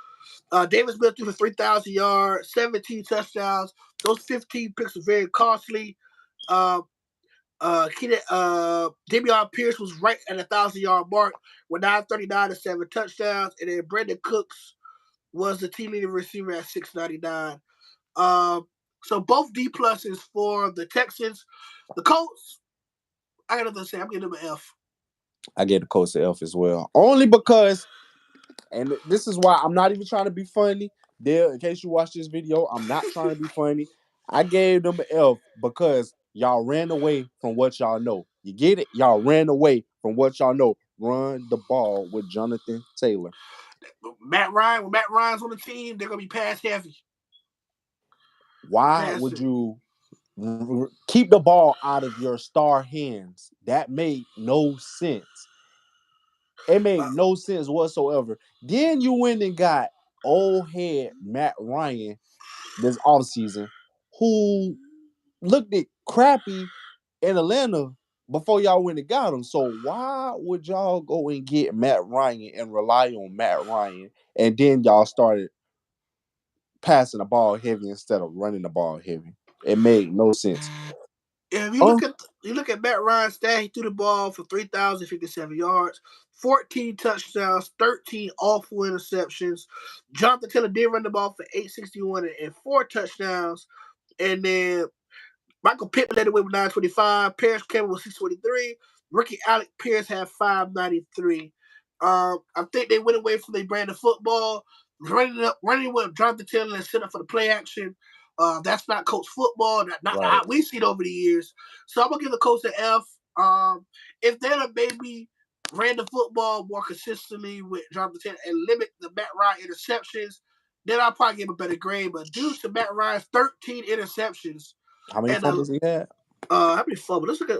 Davis Smith threw for 3,000 yards, 17 touchdowns. Those 15 picks were very costly. Uh, Damian Pierce was right at 1,000-yard mark with 939 and 7 touchdowns, and then Brandon Cooks was the team leading receiver at 699. So both D pluses for the Texans. The Colts, I got nothing to say. I'm giving them an F. I gave the Colts an F as well. Only because, and this is why I'm not even trying to be funny. Dale, in case you watch this video, I'm not trying to be funny. I gave them an F because y'all ran away from what y'all know. You get it? Y'all ran away from what y'all know. Run the ball with Jonathan Taylor. When Matt Ryan's on the team, they're gonna be pass heavy. Why would Passing. you keep the ball out of your star hands? That made no sense. It made no sense whatsoever. Then you went and got old head Matt Ryan this offseason, who looked at crappy in Atlanta before y'all went and got him. So why would y'all go and get Matt Ryan and rely on Matt Ryan, and then y'all started passing the ball heavy instead of running the ball heavy? It made no sense. If Oh, you look at Matt Ryan's stat, he threw the ball for 3,057 yards, 14 touchdowns, 13 awful interceptions. Jonathan Taylor did run the ball for 861 and 4 touchdowns. And then Michael Pittman led the way with 925. Paris Campbell was 623. Rookie Alec Pierce had 593. I think they went away from their brand of football, running with Jonathan Taylor and set up for the play action. That's not coach football. Not right. how we've seen over the years. So I'm gonna give the coach an F. If they'd have maybe ran the football more consistently with Jonathan Taylor and limit the Matt Ryan interceptions, then I'll probably give him a better grade. But due to Matt Ryan's 13 interceptions, How many And fumbles he had? how many fumbles? Let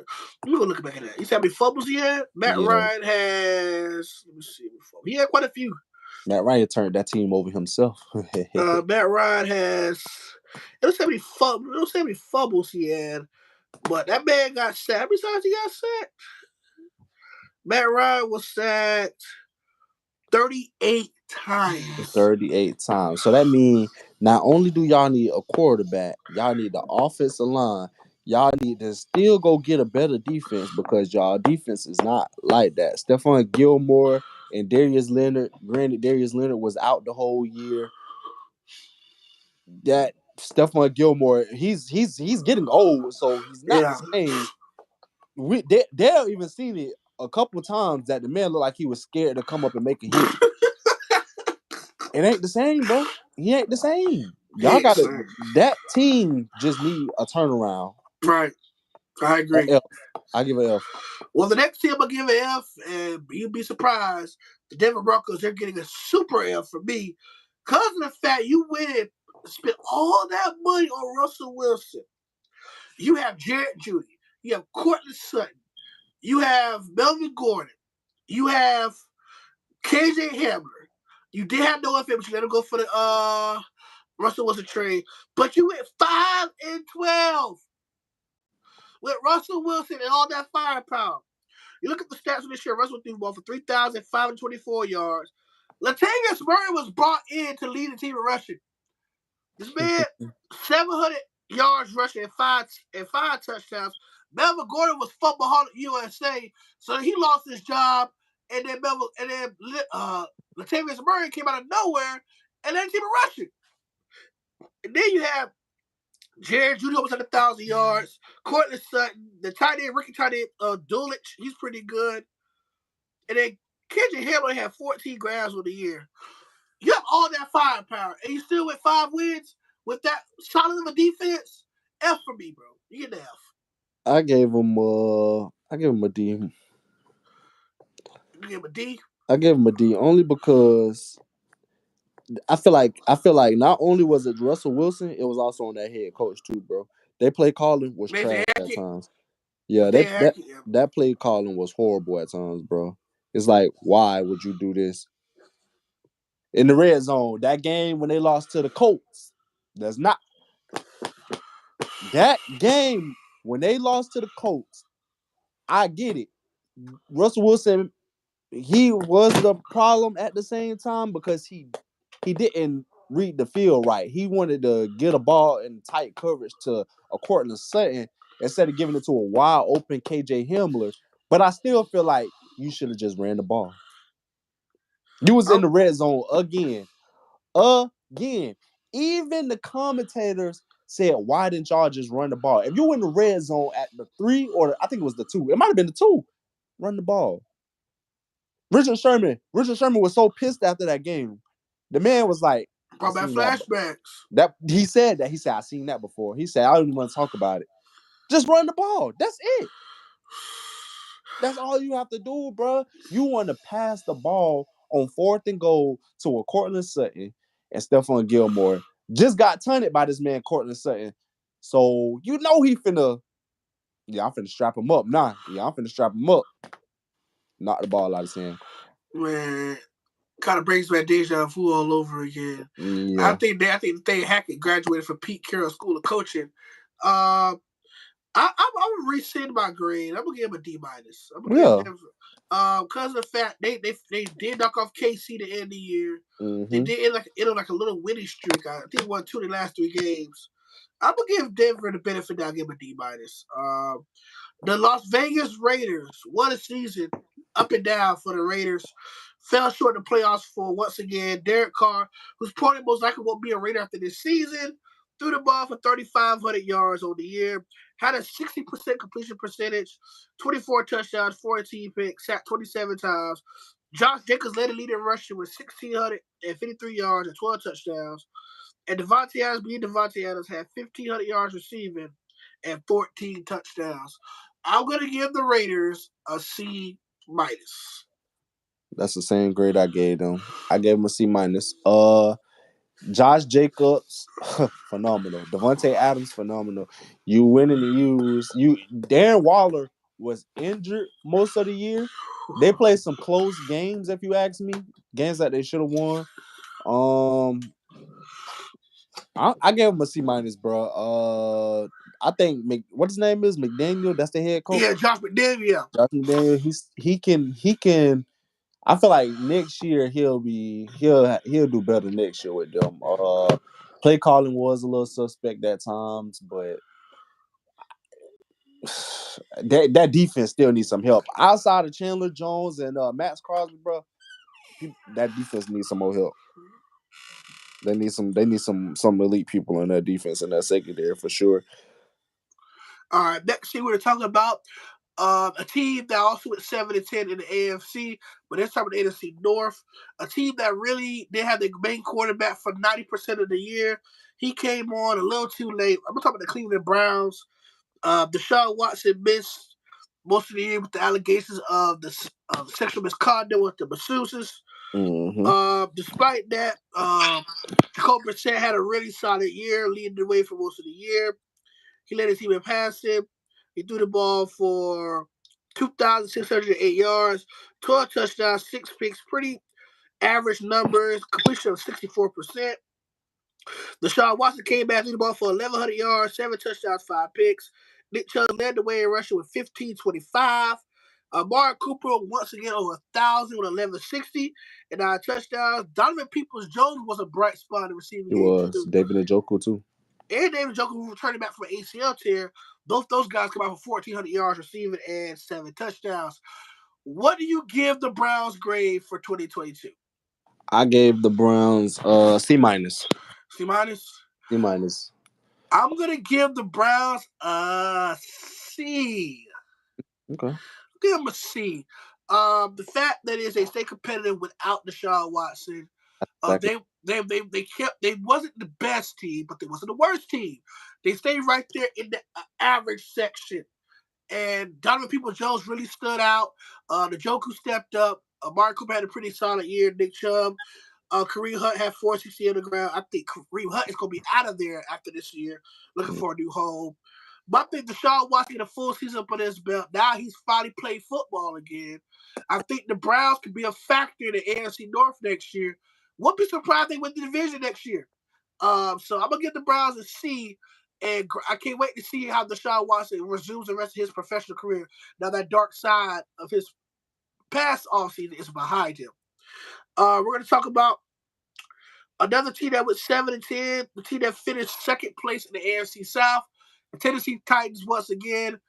me go look back at that. You see how many fumbles he had? Matt Yeah. Ryan has. Let me see. He had quite a few. Matt Ryan turned that team over himself. Matt Ryan has. Let's see how many fumbles he had. But that man got sacked. How many times he got sacked? Matt Ryan was sacked 38 times. 38 times. So that means not only do y'all need a quarterback, y'all need the offensive line. Y'all need to still go get a better defense because y'all defense is not like that. Stephon Gilmore and Darius Leonard. Granted, Darius Leonard was out the whole year. That Stephon Gilmore, he's getting old, so he's not the same. They'll even seen it a couple times that the man looked like he was scared to come up and make a hit. It ain't the same, bro. He ain't the same. Y'all got to. That team just need a turnaround. Right. I agree. F. I give an F. Well, the next team I'll give an F, and you'll be surprised. The Denver Broncos, they're getting a super F for me because of the fact you went and spent all that money on Russell Wilson. You have Jared Judy. You have Courtland Sutton. You have Melvin Gordon. You have KJ Hamler. You did have Noah Fant, but you let him go for the Russell Wilson trade. But you went 5-12 with Russell Wilson and all that firepower. You look at the stats of this year. Russell threw the ball for 3,524 yards. Latavius Murray was brought in to lead the team in rushing. This man, 700 yards rushing and five touchdowns. Melvin Gordon was fumble USA, so he lost his job. And then Latavius Murray came out of nowhere and led the team in rushing. And then you have Jared Judy almost had 1,000 yards. Courtland Sutton, the tight end, rookie tight end, Dulcich, he's pretty good. And then KJ Hamler had 14 grabs on the year. You have all that firepower, and you still with 5 wins with that solid of a defense. F for me, bro. You get the F. I gave him a D. You give him a D. I gave him a D only because I feel like not only was it Russell Wilson, it was also on that head coach too, bro. They play calling was trash at times. Yeah, that play calling was horrible at times, bro. It's like, why would you do this? In the red zone, that game when they lost to the Colts, that's not that game when they lost to the Colts. I get it. Russell Wilson, he was the problem at the same time because he didn't read the field right. He wanted to get a ball in tight coverage to a Courtland Sutton instead of giving it to a wide open KJ Hamler. But I still feel like you should have just ran the ball. You was in the red zone again. Even the commentators said, why didn't y'all just run the ball? If you were in the red zone at the 3 or I think it was the 2, it might have been the 2, run the ball. Richard Sherman was so pissed after that game. The man was like, brought back flashbacks. That he said, I seen that before. He said, I don't even want to talk about it. Just run the ball. That's it. That's all you have to do, bro. You want to pass the ball on 4th and goal to a Courtland Sutton and Stephon Gilmore. Just got taunted by this man, Courtland Sutton. So you know he finna. Yeah, I'm finna strap him up. I'm finna strap him up. Knock the ball out of his hand. Man, kind of brings back deja vu all over again. Yeah. I think Nathaniel Hackett graduated from Pete Carroll School of Coaching. I'm gonna rescind my grade. I'm gonna give him a D-. I'm gonna give him because of the fact they did knock off KC to end the year. Mm-hmm. They did end like a little winning streak. I think won 2 of the last 3 games. I'm gonna give Denver the benefit. I'll give him a D-. The Las Vegas Raiders, what a season, up and down for the Raiders. Fell short in the playoffs for, once again, Derek Carr, who's probably most likely won't be a Raider after this season. Threw the ball for 3,500 yards on the year. Had a 60% completion percentage, 24 touchdowns, 14 picks, sacked 27 times. Josh Jacobs led the lead in rushing with 1,653 yards and 12 touchdowns. And Devontae Adams had 1,500 yards receiving and 14 touchdowns. I'm going to give the Raiders a C-. That's the same grade I gave them. I gave them a C-. Josh Jacobs, phenomenal. Devontae Adams, phenomenal. You winning the use. Darren Waller was injured most of the year. They played some close games, if you ask me. Games that they should have won. I gave him a C minus, bro. I think what his name is McDaniel. That's the head coach. Yeah, Josh McDaniel. Yeah. Josh McDaniel. He can. I feel like next year he'll do better next year with them. Play calling was a little suspect at times, but that defense still needs some help. Outside of Chandler Jones and Max Crosby, bro, that defense needs some more help. They need some elite people in that defense and that secondary for sure. All right, next thing we're talking about a team that also went 7-10 in the AFC, but this time in the NFC North. A team that really did have their main quarterback for 90% of the year. He came on a little too late. I'm talking about the Cleveland Browns. Deshaun Watson missed most of the year with the allegations of the sexual misconduct with the masseuses. Despite that, Jacoby Brissett had a really solid year, leading the way for most of the year. He led his team in passing. He threw the ball for 2,608 yards, 12 touchdowns, 6 picks, pretty average numbers, completion of 64%. Deshaun Watson came back, threw the ball for 1,100 yards, 7 touchdowns, 5 picks. Nick Chubb led the way in rushing with 1,525. Amari Cooper once again over 1,000 with 1,160 and 9 touchdowns. Donovan Peoples-Jones was a bright spot in the receiving It game was too. David Njoku too. And David Njoku, who returning back from an ACL tear. Both those guys come out for 1,400 yards receiving and 7 touchdowns. What do you give the Browns grade for 2022? I gave the Browns C minus. C minus? C minus. I'm going to give the Browns a C. Okay. Give them a C. The fact that is they stay competitive without Deshaun Watson. Exactly. They wasn't the best team, but they wasn't the worst team. They stayed right there in the average section. And Donovan Peoples-Jones really stood out. The Njoku stepped up. Amari Cooper had a pretty solid year. Nick Chubb. Kareem Hunt had 460 on the ground. I think Kareem Hunt is going to be out of there after this year, looking for a new home. But I think Deshaun Watson get a full season up on his belt. Now he's finally played football again. I think the Browns could be a factor in the AFC North next year. Won't be surprised they win the division next year. So I'm gonna give the Browns a C, and I can't wait to see how Deshaun Watson resumes the rest of his professional career. Now that dark side of his past offseason is behind him. We're gonna talk about another team that went 7-10, the team that finished second place in the AFC South. The Tennessee Titans once again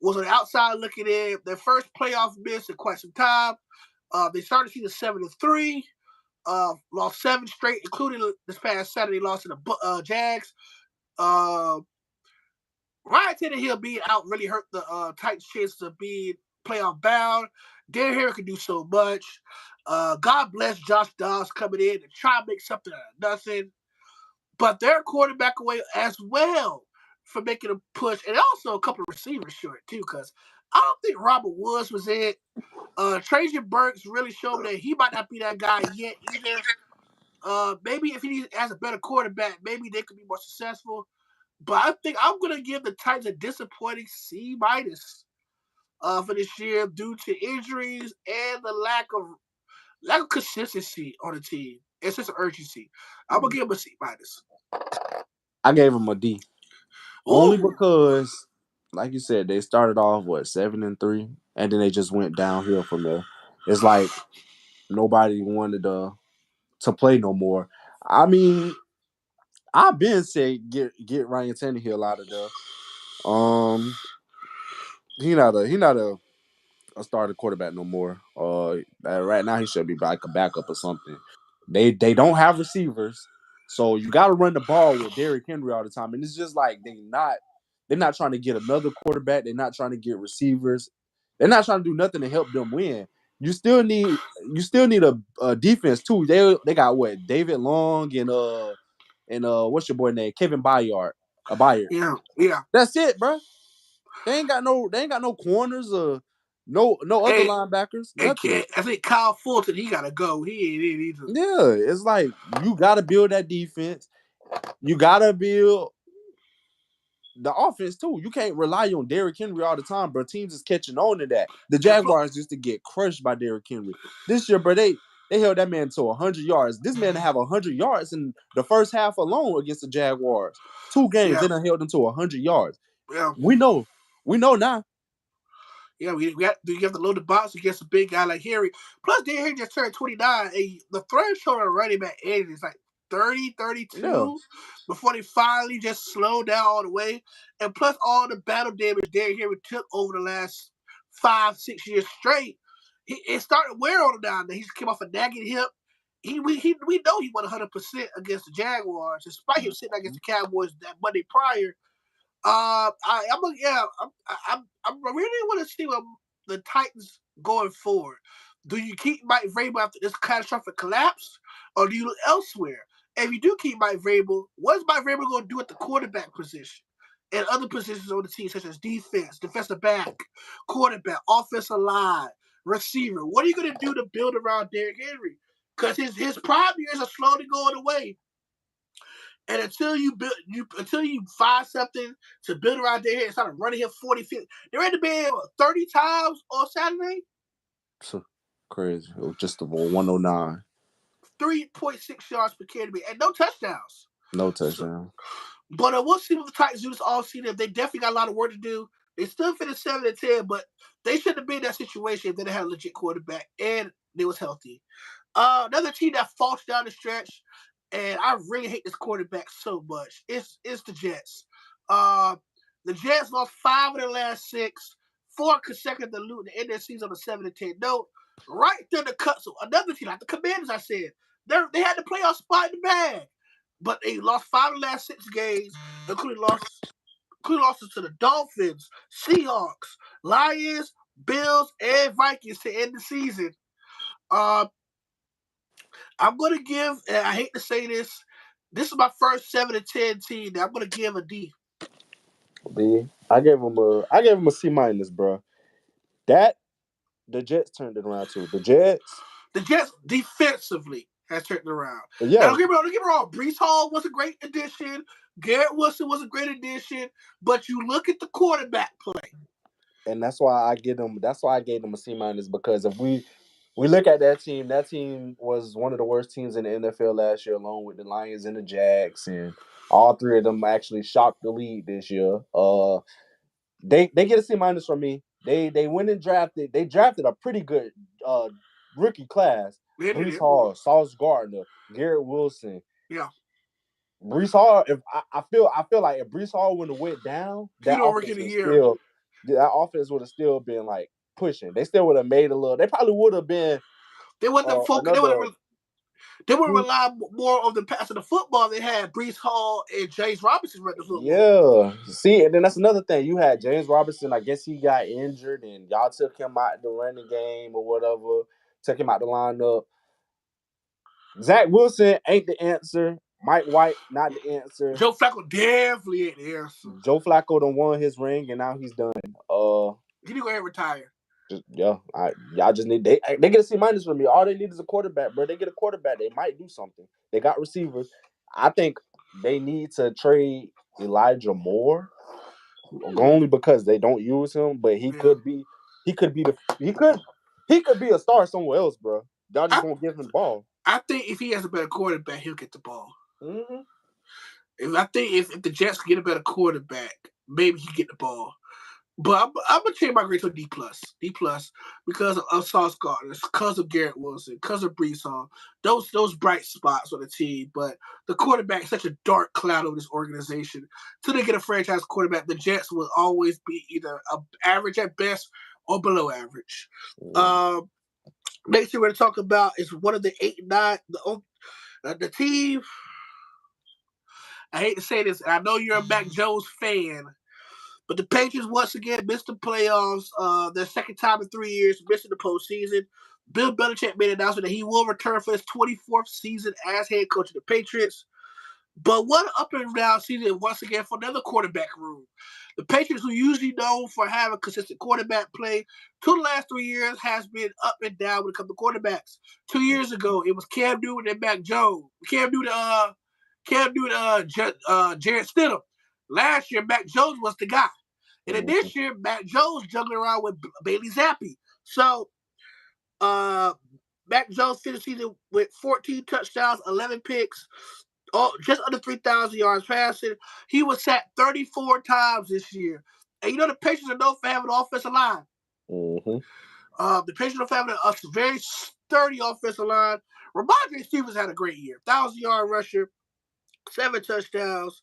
was on the outside looking in. Their first playoff miss in quite some time. They started the season 7-3. Lost 7 straight, including this past Saturday loss to the Jags. Ryan Tannehill being out really hurt the Titans' chances of being playoff bound. Derrick Henry can do so much. God bless Josh Dobbs coming in to try to make something out of nothing. But they're quarterback away as well for making a push. And also a couple of receivers short, too, because I don't think Robert Woods was it. Trajan Burks really showed me that he might not be that guy yet either. Maybe if he has a better quarterback, maybe they could be more successful. But I think I'm going to give the Titans a disappointing C minus for this year due to injuries and the lack of consistency on the team. It's just an urgency. I'm going to give them a C minus. I gave them a D. Only because, like you said, they started off 7-3, and then they just went downhill from there. It's like nobody wanted to play no more. I mean, I've been saying get Ryan Tannehill out of there. He not a starter quarterback no more. Right now he should be like a backup or something. They don't have receivers, so you got to run the ball with Derrick Henry all the time, and it's just like they're not trying to get another quarterback. They're not trying to get receivers. They're not trying to do nothing to help them win. You still need a defense too. They got what David Long and what's your boy name Kevin Byard. Yeah. That's it, bro. They ain't got no corners. No other Hey, linebackers. hey, Nothing. kid, I think Kyle Fulton, he gotta go. He ain't in either. Yeah, it's like you got to build that defense. You got to build the offense too. You can't rely on Derrick Henry all the time, bro. Teams is catching on to that. The Jaguars used to get crushed by Derrick Henry. This year, bro, they held that man to 100 yards. This man have 100 yards in the first half alone against the Jaguars. 2 games, they done held him to 100 yards. Yeah. We know now. Yeah, we have to load the box against a big guy like Henry. Plus, Derrick Henry just turned 29. And the threshold on running back age is like 30, 32 before they finally just slow down all the way. And plus, all the battle damage Derrick Henry took over the last 5-6 years straight, it started wearing on him down. He came off a nagging hip. We know he won 100% against the Jaguars, despite him sitting against the Cowboys that Monday prior. I really want to see what the Titans going forward. Do you keep Mike Vrabel after this catastrophic collapse, or do you look elsewhere? And if you do keep Mike Vrabel, what is Mike Vrabel going to do at the quarterback position and other positions on the team, such as defense, defensive back, quarterback, offensive line, receiver? What are you going to do to build around Derrick Henry? Because his prime years are slowly going away. And until you find something to build around their head and start running him 40, 50, they ran the band 30 times on Saturday. Crazy. It was just a 109. 3.6 yards per carry and no touchdowns. No touchdown. But we'll see what the Titans do this offseason. They definitely got a lot of work to do. They still finished 7-10, but they shouldn't have been in that situation if they had a legit quarterback and they was healthy. Another team that falls down the stretch, and I really hate this quarterback so much. It's the Jets. The Jets lost 5 of their last 6, 4 consecutive to lose the end of the season on a 7-10 note. Right there the cut. So another team, like the Commanders, I said, they had the playoff spot in the bag, but they lost 5 of the last 6 games, including losses to the Dolphins, Seahawks, Lions, Bills, and Vikings to end the season. I'm going to give, and I hate to say this is my first 7-10 team that I'm going to give a D. B. I gave him a C minus, bro. That the Jets turned it around too. The Jets defensively has turned it around. Yeah. Now, don't get me wrong. Breece Hall was a great addition. Garrett Wilson was a great addition. But you look at the quarterback play. And that's why I gave them a C minus, because if we look at that team was one of the worst teams in the NFL last year, along with the Lions and the Jags, and all 3 of them actually shocked the league this year. They get a C minus from me. They went and drafted. They drafted a pretty good rookie class. Breece Hall, Sauce Gardner, Garrett Wilson. Yeah. Breece Hall. If I feel like if Breece Hall wouldn't have went down, that offense would have still been like pushing. They still would have made a little. They probably would have been. They wouldn't focus. They would rely more on the pass of the football. They had Breece Hall and James Robinson running the football. Yeah. See, and then that's another thing. You had James Robinson. I guess he got injured, and y'all took him out the running game or whatever. Took him out the lineup. Zach Wilson ain't the answer. Mike White not the answer. Joe Flacco definitely ain't the answer. Joe Flacco done won his ring, and now he's done. He need to go ahead and retire. Y'all just need they get a C minus from me. All they need is a quarterback, bro. They get a quarterback, they might do something. They got receivers. I think they need to trade Elijah Moore, only because they don't use him. But he could be a star somewhere else, bro. Y'all just won't give him the ball. I think if he has a better quarterback, he'll get the ball. Mm-hmm. If the Jets get a better quarterback, maybe he get the ball. But I'm gonna change my grade to a D plus because of Sauce Gardner, because of Garrett Wilson, because of Breece Hall. Those bright spots on the team, but the quarterback is such a dark cloud over this organization. Till they get a franchise quarterback, the Jets will always be either average at best or below average. Next thing we're gonna talk about is one of the 8 and 9. The team. I hate to say this, and I know you're a Mac Jones fan. But the Patriots once again missed the playoffs. Their second time in 3 years, missing the postseason. Bill Belichick made an announcement that he will return for his 24th season as head coach of the Patriots. But what up and down season once again for another quarterback room. The Patriots, who usually known for having consistent quarterback play, the last 3 years has been up and down when it comes to quarterbacks. 2 years ago, it was Cam Newton and Mac Jones. Cam Newton, Jarrett Stidham. Last year, Mac Jones was the guy. And then this year, Mac Jones juggling around with Bailey Zappi. So, Mac Jones finished the season with 14 touchdowns, 11 picks, just under 3,000 yards passing. He was sacked 34 times this year. And you know the Patriots are known for having an offensive line. The Patriots are having a very sturdy offensive line. Ramondre Stevens had a great year. 1,000-yard rusher, 7 touchdowns.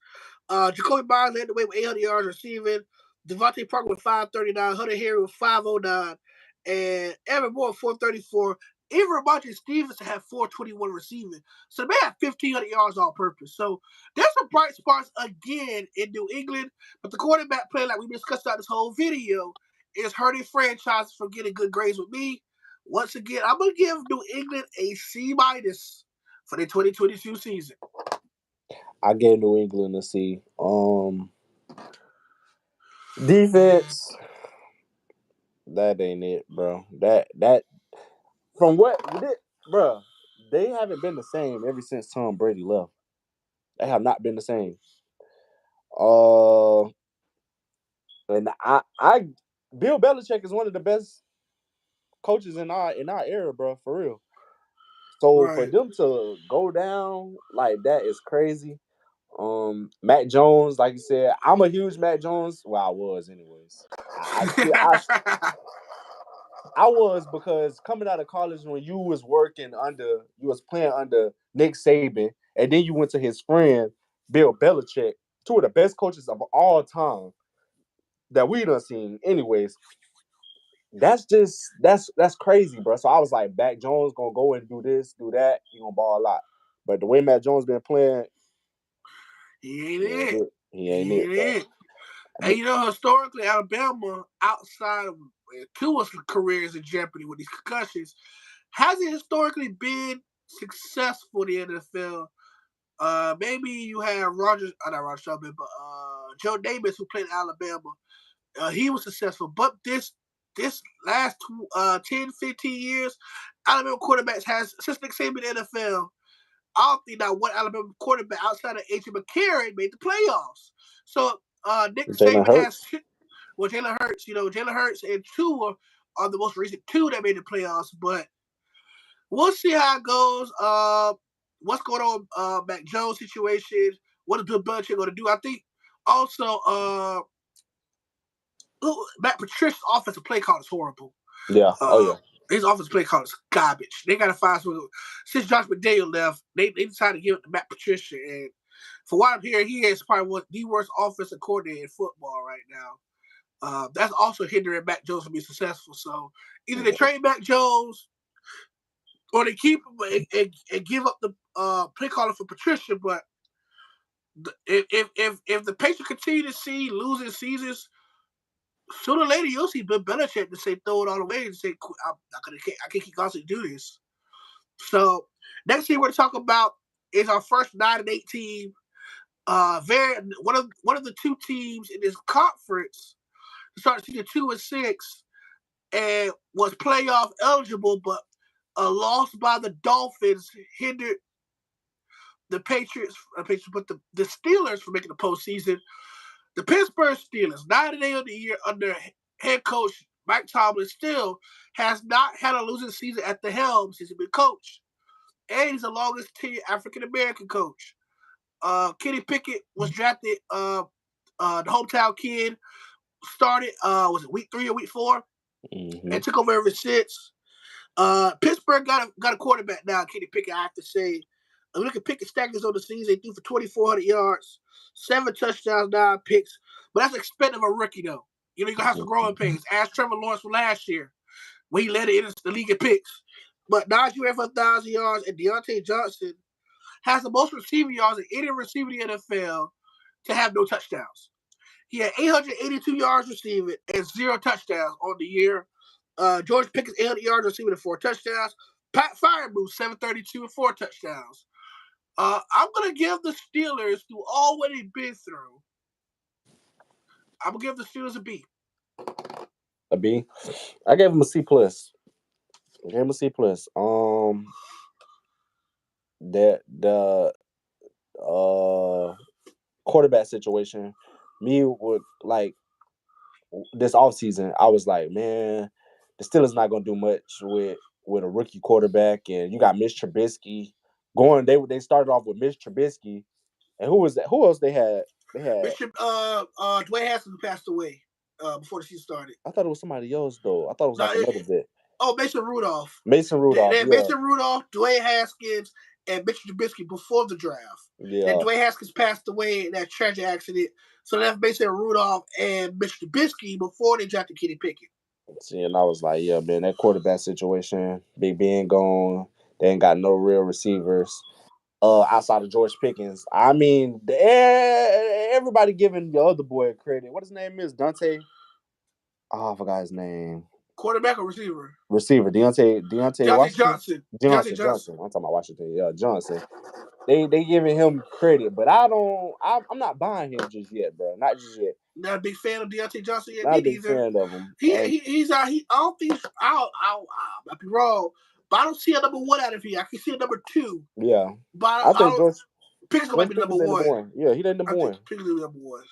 Jacoby Myers led the way with 800 yards receiving. Devontae Parker with 539. Hunter Henry with 509. And Evan Moore with 434. Even Ramondre Stevens had 421 receiving. So they had 1,500 yards all purpose. So there's some bright spots again in New England. But the quarterback play, like we discussed out this whole video, is hurting franchises from getting good grades with me. Once again, I'm going to give New England a C- for the 2022 season. I gave New England a C. Defense, that ain't it, bro. That from what bro, they haven't been the same ever since Tom Brady left. They have not been the same. And I Bill Belichick is one of the best coaches in our era, bro, for real. So for them to go down like that is crazy. Matt Jones, like you said, I'm a huge Matt Jones. Well, I was anyways. I was, because coming out of college when you was playing under Nick Saban, and then you went to his friend Bill Belichick, two of the best coaches of all time that we done seen. Anyways, that's crazy, bro. So I was like, Matt Jones gonna go and do this, do that. He gonna ball a lot. But the way Matt Jones been playing, he ain't it. He ain't it. And you know, historically, Alabama, outside of Tua's career is in jeopardy with these concussions, hasn't historically been successful in the NFL. Maybe you have not Roger Staubach, but Joe Davis, who played Alabama. He was successful, but this last 10, 15 years, Alabama quarterbacks has, since Nick Saban in the NFL, I don't think that one Alabama quarterback outside of A.J. McCarron made the playoffs. So Nick Saban has, well, Jalen Hurts, Jalen Hurts and Tua are the most recent two that made the playoffs, but we'll see how it goes. What's going on, Mac Jones situation? What is Bill Belichick going to do? I think also Matt Patricia's offensive play call is horrible. Yeah. His offensive play call is garbage. They got to find some. Since Josh McDaniel left, they decided to give it to Matt Patricia, and for what I'm hearing, he is probably the worst offensive coordinator in football right now. That's also hindering Mac Jones from being successful. So either they trade Mac Jones or they keep him and give up the play caller for Patricia. But if the Patriots continue to see losing seasons, sooner or later you'll see Bill Belichick to say throw it all away and say I can't keep constantly do this. So next thing we're gonna talk about is our first 9-8 team. One of the two teams in this conference started season 2-6 and was playoff eligible, but a loss by the Dolphins hindered the Patriots, but the Steelers from making the postseason. The Pittsburgh Steelers, 9-8 of the year under head coach Mike Tomlin, still has not had a losing season at the helm since he's been coached. And he's the longest tenured African-American coach. Kenny Pickett was drafted, the hometown kid, started, was it week 3 or week 4? And took over ever since. Pittsburgh got a quarterback now, Kenny Pickett, I have to say. Look at Pickett stackers on the season. He threw for 2,400 yards, 7 touchdowns, 9 picks. But that's expensive of a rookie, though. You're going to have some growing pains. Ask Trevor Lawrence from last year when he led it in the league in picks. But Najee ran for 1,000 yards, and Deontay Johnson has the most receiving yards of any receiver in the NFL to have no touchdowns. He had 882 yards receiving and 0 touchdowns on the year. George Pickens, 800 yards receiving and 4 touchdowns. Pat Freiermuth, 732 and 4 touchdowns. I'm gonna give the Steelers through all what they've been through. I'm gonna give the Steelers a B. A B. I gave him a C plus. I gave him a C plus. That the quarterback situation, me would like this offseason, I was like, man, the Steelers not gonna do much with a rookie quarterback, and you got Mitch Trubisky going. They started off with Mitch Trubisky, and who was that? Who else they had? They had. Bishop Dwayne Haskins passed away before the season started. I thought it was somebody else though. I thought it was No, like another vet. Mason Rudolph. Mason Rudolph. Yeah. Mason Rudolph, Dwayne Haskins, and Mitch Trubisky before the draft. Yeah. Then Dwayne Haskins passed away in that tragic accident. So that's Mason Rudolph and Mitch Trubisky before they drafted Kenny Pickett. See, and I was like, yeah, man, that quarterback situation, Big Ben gone. They ain't got no real receivers. Outside of George Pickens. I mean, everybody giving the other boy credit. What his name is? Dante. Oh, I forgot his name. Quarterback or receiver? Receiver. Deontay Johnson. Johnson. I'm talking about Washington. Yeah, Johnson. They giving him credit, but I'm not buying him just yet, bro. Not just yet. Not a big fan of Deontay Johnson yet. Not a big fan of him. He's out. I don't think. I might be wrong, but I don't see a number one out of here. I can see a number two. Yeah, but I think George Pickens might be number one. Yeah, he did number one. Pickens is number one.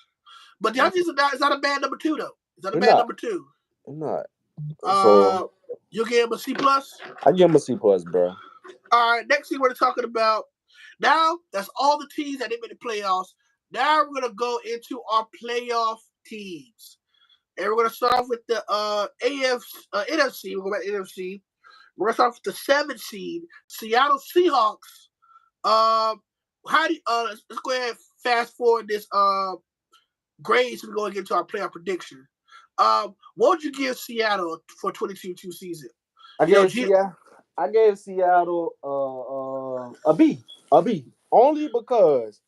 But Deontay's not a bad number two though. Is that a bad number two? Not. So you give him a C plus? I give him a C plus, bro. All right, next thing we're talking about. Now that's all the teams that didn't make the playoffs. Now we're gonna go into our playoff teams, and we're gonna start off with the NFC. We'll go back to NFC. We're gonna start off with the 7th seed, Seattle Seahawks. How do let's go ahead and fast forward this grades. We're going to get into our playoff prediction. What would you give Seattle for 22-2 season? I gave Seattle a B. Only because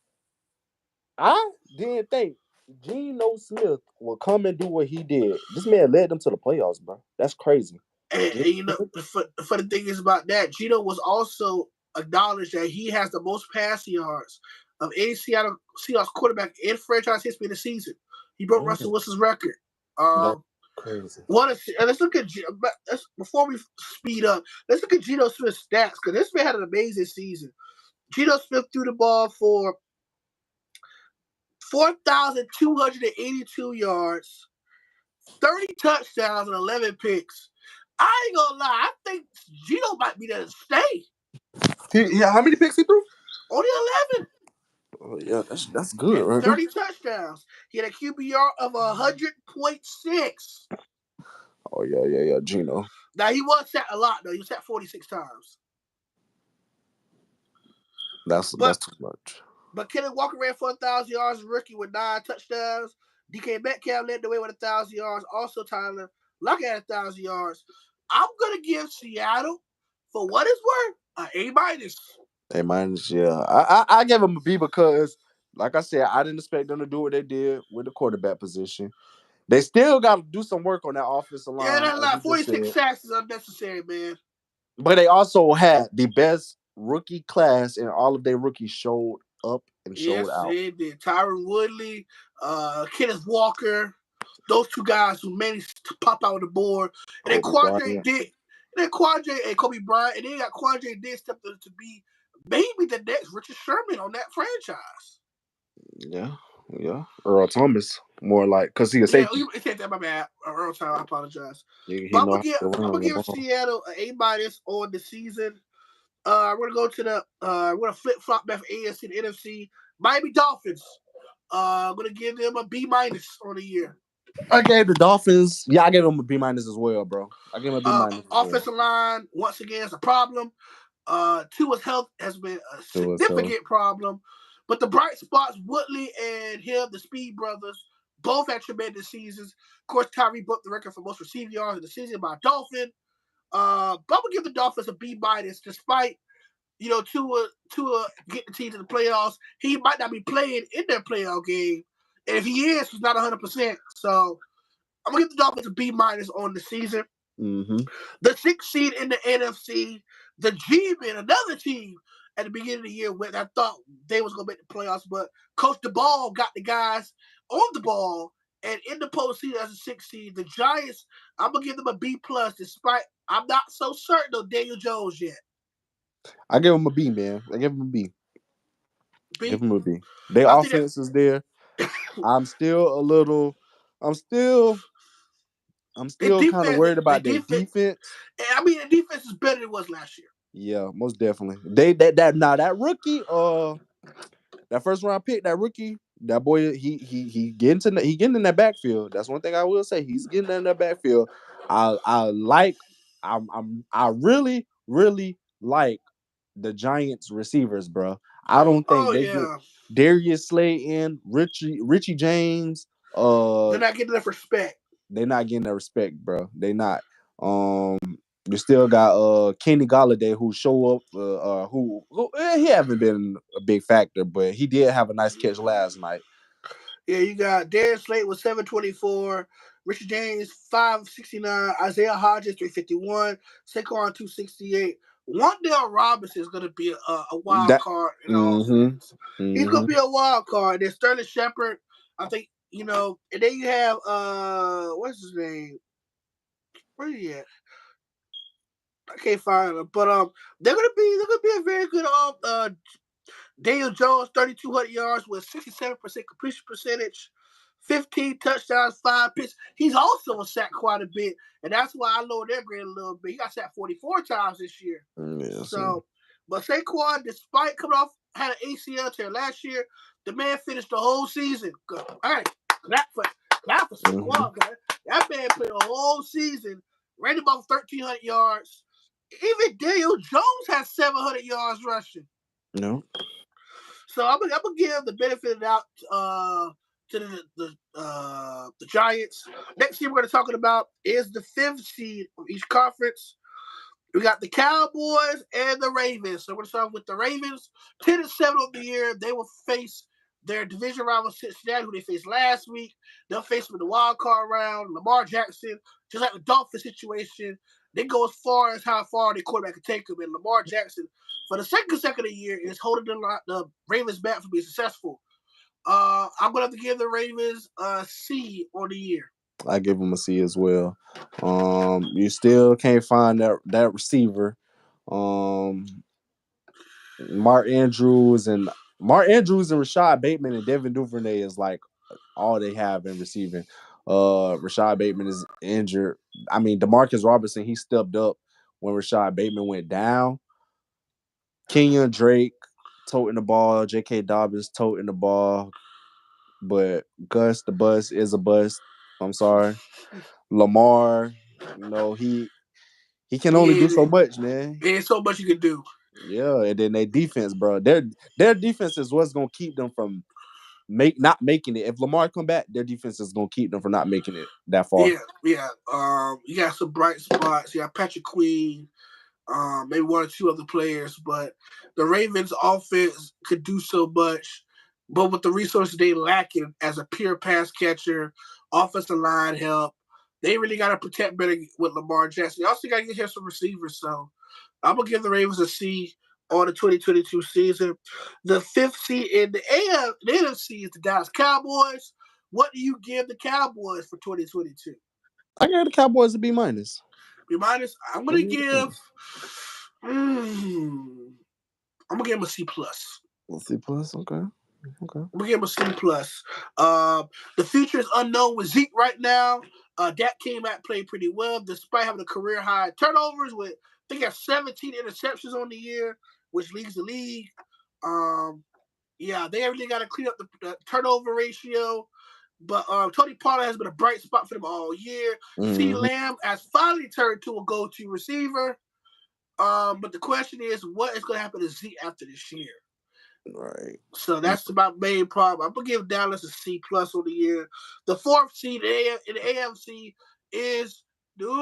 I didn't think Geno Smith would come and do what he did. This man led them to the playoffs, bro. That's crazy. And you know, the funny thing is about that, Geno was also acknowledged that he has the most passing yards of any Seattle Seahawks quarterback in franchise history in the season. He broke Russell Wilson's record. Crazy. Let's look at before we speed up. Let's look at Geno Smith's stats because this man had an amazing season. Geno Smith threw the ball for 4,282 yards, 30 touchdowns, and 11 picks. I ain't gonna lie. I think Geno might be there to stay. Yeah, how many picks he threw? Only 11. Oh, yeah, that's good, right? 30 touchdowns. He had a QBR of 100.6. Oh, yeah, Geno. Now, he was sacked a lot, though. He was sacked 46 times. That's too much. But Kenneth Walker ran for 1,000 yards, rookie with 9 touchdowns. DK Metcalf led the way with 1,000 yards. Also, Tyler Lockett had 1,000 yards. I'm going to give Seattle, for what it's worth, an A-. A-, yeah. I gave him a B because, like I said, I didn't expect them to do what they did with the quarterback position. They still got to do some work on that offensive line. Yeah, that's like 46 sacks is unnecessary, man. But they also had the best rookie class, and all of their rookies showed up and showed out. Yes, they did. Tyron Woodley, Kenneth Walker, those two guys who managed to pop out on the board. And then Quandre did. And then Quandre and Kobe Bryant, and then got Quandre did step to be maybe the next Richard Sherman on that franchise. Yeah. Earl Thomas, more like, because he a safety. Yeah, take that, my bad. Earl Thomas, I apologize. But I'm gonna give Seattle an A- on the season. We're gonna go to we're gonna flip flop back from AFC to NFC. Miami Dolphins. I'm gonna give them a B- on the year. I gave the Dolphins. Yeah, I gave them a B- as well, bro. I gave them a B-. Offensive line once again is a problem. Tua's health has been a significant problem, but the bright spots, Woodley and him, the Speed brothers, both had tremendous seasons. Of course, Tyree broke the record for most receiving yards in the season by a Dolphin. But I'm gonna give the Dolphins a B-, despite Tua getting the team to the playoffs. He might not be playing in their playoff game, and if he is, he's not 100%. So I'm gonna give the Dolphins a B- on the season. Mm-hmm. The 6th seed in the NFC, the G-Men, another team, at the beginning of the year when I thought they was gonna make the playoffs, but Coach DeBall got the guys on the ball and in the postseason as a 6th seed. The Giants, I'm gonna give them a B plus, despite I'm not so certain of Daniel Jones yet. I give them a B, man. I give them a B. Give B. them a B. Their I think that offense is there. I'm still a little. I'm still. I'm in still kind of defense, worried the about their defense. defense. I mean, the defense is better than it was last year. Yeah, most definitely. They that rookie. That first round pick, that rookie, that boy, he getting in that backfield. That's one thing I will say. He's getting in that backfield. I like. I really like the Giants receivers, bro. I don't think Oh they get yeah, Darius Slayton, Richie James. they're not getting enough respect. They not getting that respect, bro. They not. Um, you still got Kenny Galladay who show up. Who he haven't been a big factor, but he did have a nice catch last night. Yeah, you got Darius Slate with 724, Richard James 569, Isaiah Hodges 351, Saquon 268. Wandale Robinson is going to be a wild That. card in the Mm-hmm. offense. He's going Mm-hmm. to be a wild card. There's Sterling Shepard, I think, and then you have what's his name? Where he at? I can't find him, but they're gonna be a very good Daniel Jones, 3,200 yards with 67% completion percentage, 15 touchdowns, 5 picks. He's also sacked quite a bit, and that's why I lowered their grade a little bit. He got sacked 44 times this year. Yeah, So, but Saquon, despite coming off, had an ACL tear last year, the man finished the whole season. Good. All right, clap for Saquon, man. That man played a whole season, ran about 1,300 yards. Even Daniel Jones has 700 yards rushing. no. So I'm gonna give the benefit of the doubt to the Giants. Next team we're gonna talk about is the 5th seed of each conference. We got the Cowboys and the Ravens. So we're gonna start with the Ravens. 10-7 of the year. They will face their division rival Cincinnati, who they faced last week. They'll face them in the wild card round. Lamar Jackson, just like the Dolphins situation, they go as far as how far their quarterback can take them. And Lamar Jackson, for the second consecutive year, is holding the Ravens back from being successful. I'm gonna have to give the Ravens a C on the year. I give them a C as well. You still can't find that receiver. Mark Andrews and Rashad Bateman and Devin Duvernay is like all they have in receiving. Rashad Bateman is injured. I mean, DeMarcus Robinson, he stepped up when Rashad Bateman went down. Kenyon Drake toting the ball, J.K. Dobbins toting the ball, but Gus the bus is a bust. I'm sorry. Lamar, he can only do so much, man. Ain't so much you can do. Yeah, and then their defense, bro. Their defense is what's gonna keep them from not making it. If Lamar come back, their defense is gonna keep them from not making it that far. Yeah. You got some bright spots. You got Patrick Queen, maybe one or two other players, but the Ravens offense could do so much. But with the resources they lacking as a pure pass catcher, offensive line help, they really got to protect better with Lamar Jackson. They also got to get here some receivers. So I'm going to give the Ravens a C on the 2022 season. The 5th seed in the NFC is the Dallas Cowboys. What do you give the Cowboys for 2022? I got the Cowboys a B minus. B minus. I'm gonna give. I'm gonna give him a C plus. C plus, okay. I'm gonna give him a C plus. The future is unknown with Zeke right now. Dak came out played pretty well despite having a career high turnovers with I think he has 17 interceptions on the year, which leads the league. Yeah, they really got to clean up the turnover ratio. But Tony Pollard has been a bright spot for them all year. CeeDee Lamb has finally turned to a go-to receiver. But the question is, what is going to happen to Zeke after this year? Right. So that's my main problem. I'm gonna give Dallas a C plus on the year. The 4th seed in the AFC is Duval,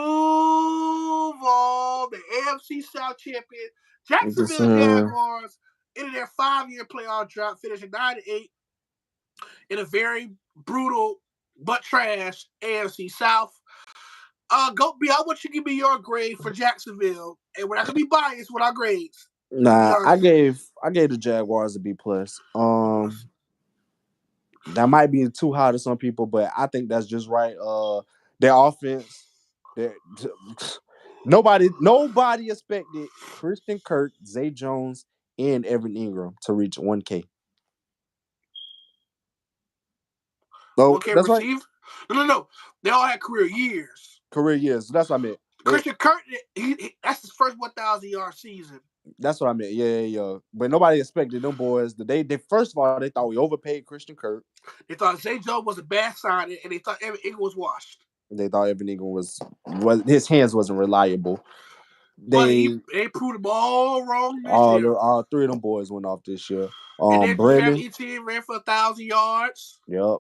the AFC South champion, Jacksonville Jaguars, in their 5-year playoff drought, finishing 9-8 in a very brutal but trash AFC South. I want you to give me your grade for Jacksonville, and we're not gonna be biased with our grades. Nah, Yeah, I gave the Jaguars a B plus. That might be too high to some people, but I think that's just right. Their offense, their, nobody expected Christian Kirk, Zay Jones, and Evan Ingram to reach 1K. Oh, 1K that's right. receive. No. They all had career years. Career years. That's what I meant. Christian Kirk, that's his first 1,000-yard season. That's what I meant. Yeah. But nobody expected them boys. They first of all they thought we overpaid Christian Kirk. They thought Zay Jones was a bad signing, and they thought Evan Ingram was washed. They thought Evan Ingram was his hands wasn't reliable. But They they proved them all wrong this year. all three of them boys went off this year. And then Travis Brandon. Etienne ran for 1,000 yards. Yep.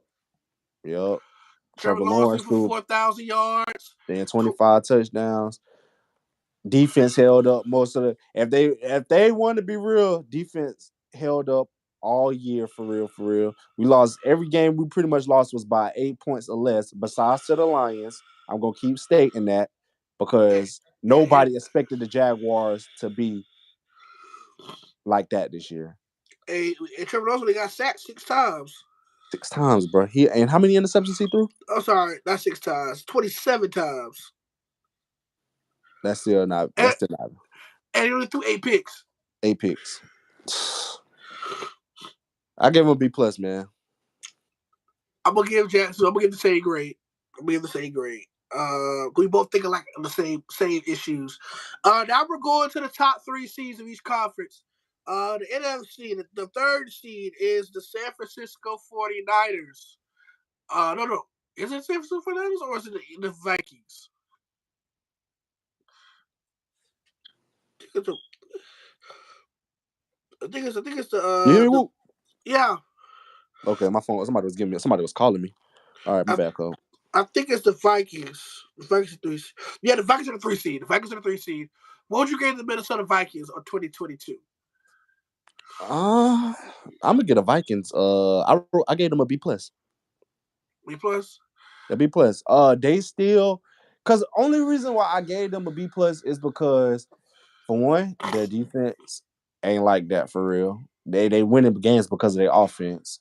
Trevor Trevor Lawrence Lawrence threw for threw 4,000 yards. 25 touchdowns. Defense held up most of the. If they want to be real, defense held up all year for real. We lost every game. We pretty much lost was by 8 points or less. Besides to the Lions, I'm gonna keep stating that because nobody expected the Jaguars to be like that this year. And Trevor Lawrence only got sacked 6 times. 6 times, bro. And how many interceptions he threw? I'm sorry, not 6 times. 27 times. That's still not. And he only threw 8 picks. 8 picks. I give him a B plus, man. I'm gonna give Jackson. I'm gonna give the same grade. We both think of like the same issues. Now we're going to the top 3 seeds of each conference. The NFC, the third seed is the San Francisco 49ers. No. Is it San Francisco 49ers or is it the Vikings? I think it's the yeah. Okay, my phone. Somebody was calling me. All right, my bad, Cole. I think it's the Vikings. The Vikings are 3. Yeah, the Vikings are the 3 seed. What would you give the Minnesota Vikings on 2022? I'm gonna get a Vikings. I gave them a B plus. B plus. A B plus. They still, cause only reason why I gave them a B plus is because, for one, their defense ain't like that for real. They winning games because of their offense.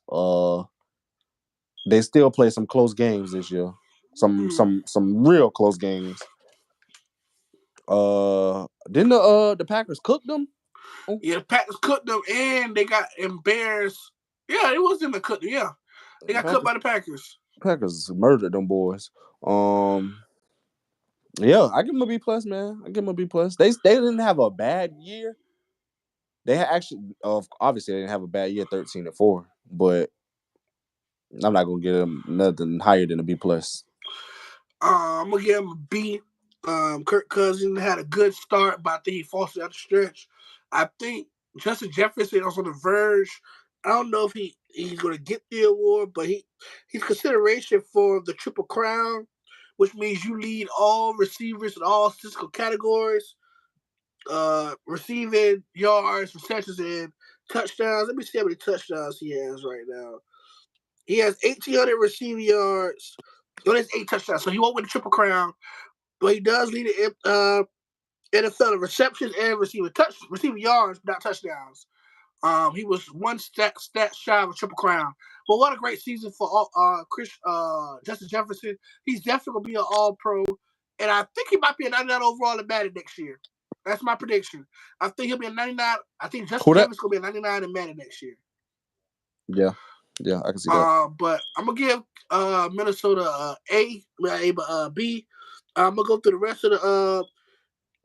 They still play some close games this year. Some real close games. Didn't the Packers cook them? Yeah, the Packers cooked them, and they got embarrassed. Yeah, it was them that cooked them. Yeah, they got cooked by the Packers. Packers murdered them boys. Yeah, I give them a B plus, man. I give them a B plus. They didn't have a bad year. They actually, obviously, they didn't have a bad year, 13-4. But I'm not gonna give them nothing higher than a B plus. I'm gonna give them a B. Kirk Cousins had a good start, but I think he faltered out the stretch. I think Justin Jefferson was on the verge. I don't know if he's going to get the award, but he's consideration for the Triple Crown, which means you lead all receivers in all statistical categories, receiving yards, receptions, and touchdowns. Let me see how many touchdowns he has right now. He has 1,800 receiving yards. He has 8 touchdowns, so he won't win the Triple Crown. But he does lead the NFL in receptions and receiving yards, not touchdowns. He was one stat shy of a Triple Crown. But what a great season for Justin Jefferson. He's definitely gonna be an All-Pro, and I think he might be a 99 overall in Madden next year. That's my prediction. I think he'll be a 99. I think Justin Jefferson's gonna be a 99 in Madden next year. Yeah, I can see that. But I'm gonna give Minnesota B. I'm gonna go through the rest of the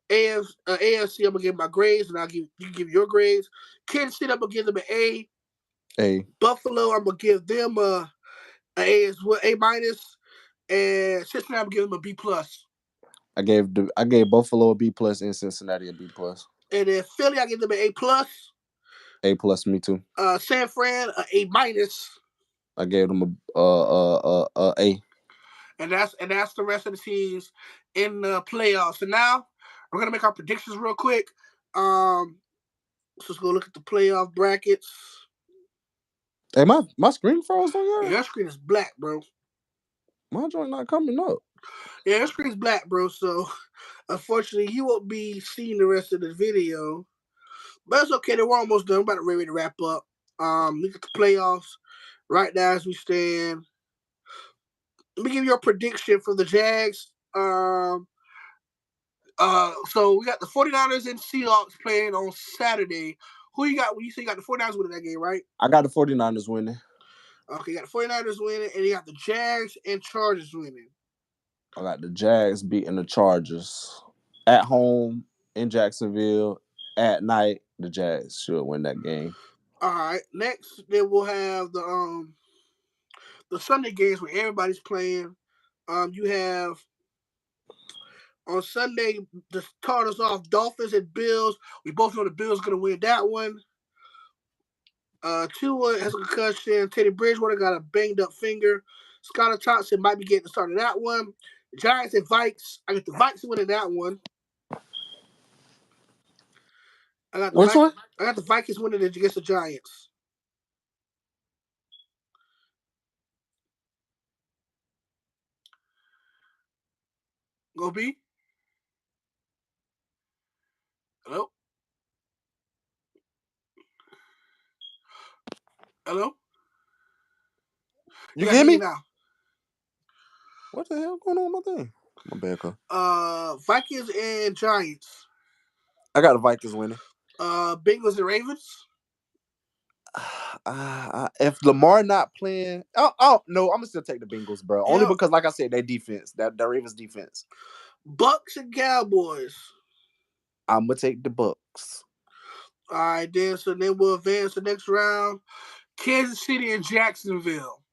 AFC. I'm gonna give my grades, and you give your grades. Kansas City, I'm gonna give them an A. Buffalo, I'm gonna give them a as well, A minus, and Cincinnati, I'm gonna give them a B plus. I gave Buffalo a B plus and Cincinnati a B plus. And then Philly, I give them an A plus. A plus, me too. San Fran, A minus. I gave them a A. And that's the rest of the teams in the playoffs. And now we're gonna make our predictions real quick. Let's go look at the playoff brackets. Hey, my screen froze on yours? Yeah, your screen is black, bro. My joint not coming up. Yeah, your screen's black, bro. So unfortunately, you won't be seeing the rest of the video. But it's okay. We're almost done. We're about ready to wrap up. Look at the playoffs right now as we stand. Let me give you a prediction for the Jags. So we got the 49ers and Seahawks playing on Saturday. Who you got? You say you got the 49ers winning that game, right? I got the 49ers winning. Okay, you got the 49ers winning, and you got the Jags and Chargers winning. I got the Jags beating the Chargers at home in Jacksonville at night. The Jags should win that game. All right. Next, then we'll have the Sunday games where everybody's playing. You have on Sunday to start us off Dolphins and Bills. We both know the Bills are gonna win that one. Tua has a concussion. Teddy Bridgewater got a banged up finger. Skylar Thompson might be getting the start of that one. The Giants and Vikes. I got the Vikes winning that one. Which one? I got the Vikings winning against the Giants. Go B. Hello? Hello? You get me? Now. What the hell going on with my thing? My bad, cuz. Vikings and Giants. I got the Vikings winning. Bengals and Ravens. If Lamar not playing, no, I'm gonna still take the Bengals, bro. Yep. Only because, like I said, their defense, that Ravens defense. Bucks and Cowboys. I'm gonna take the Bucks. All right, then. So then we'll advance the next round. Kansas City and Jacksonville.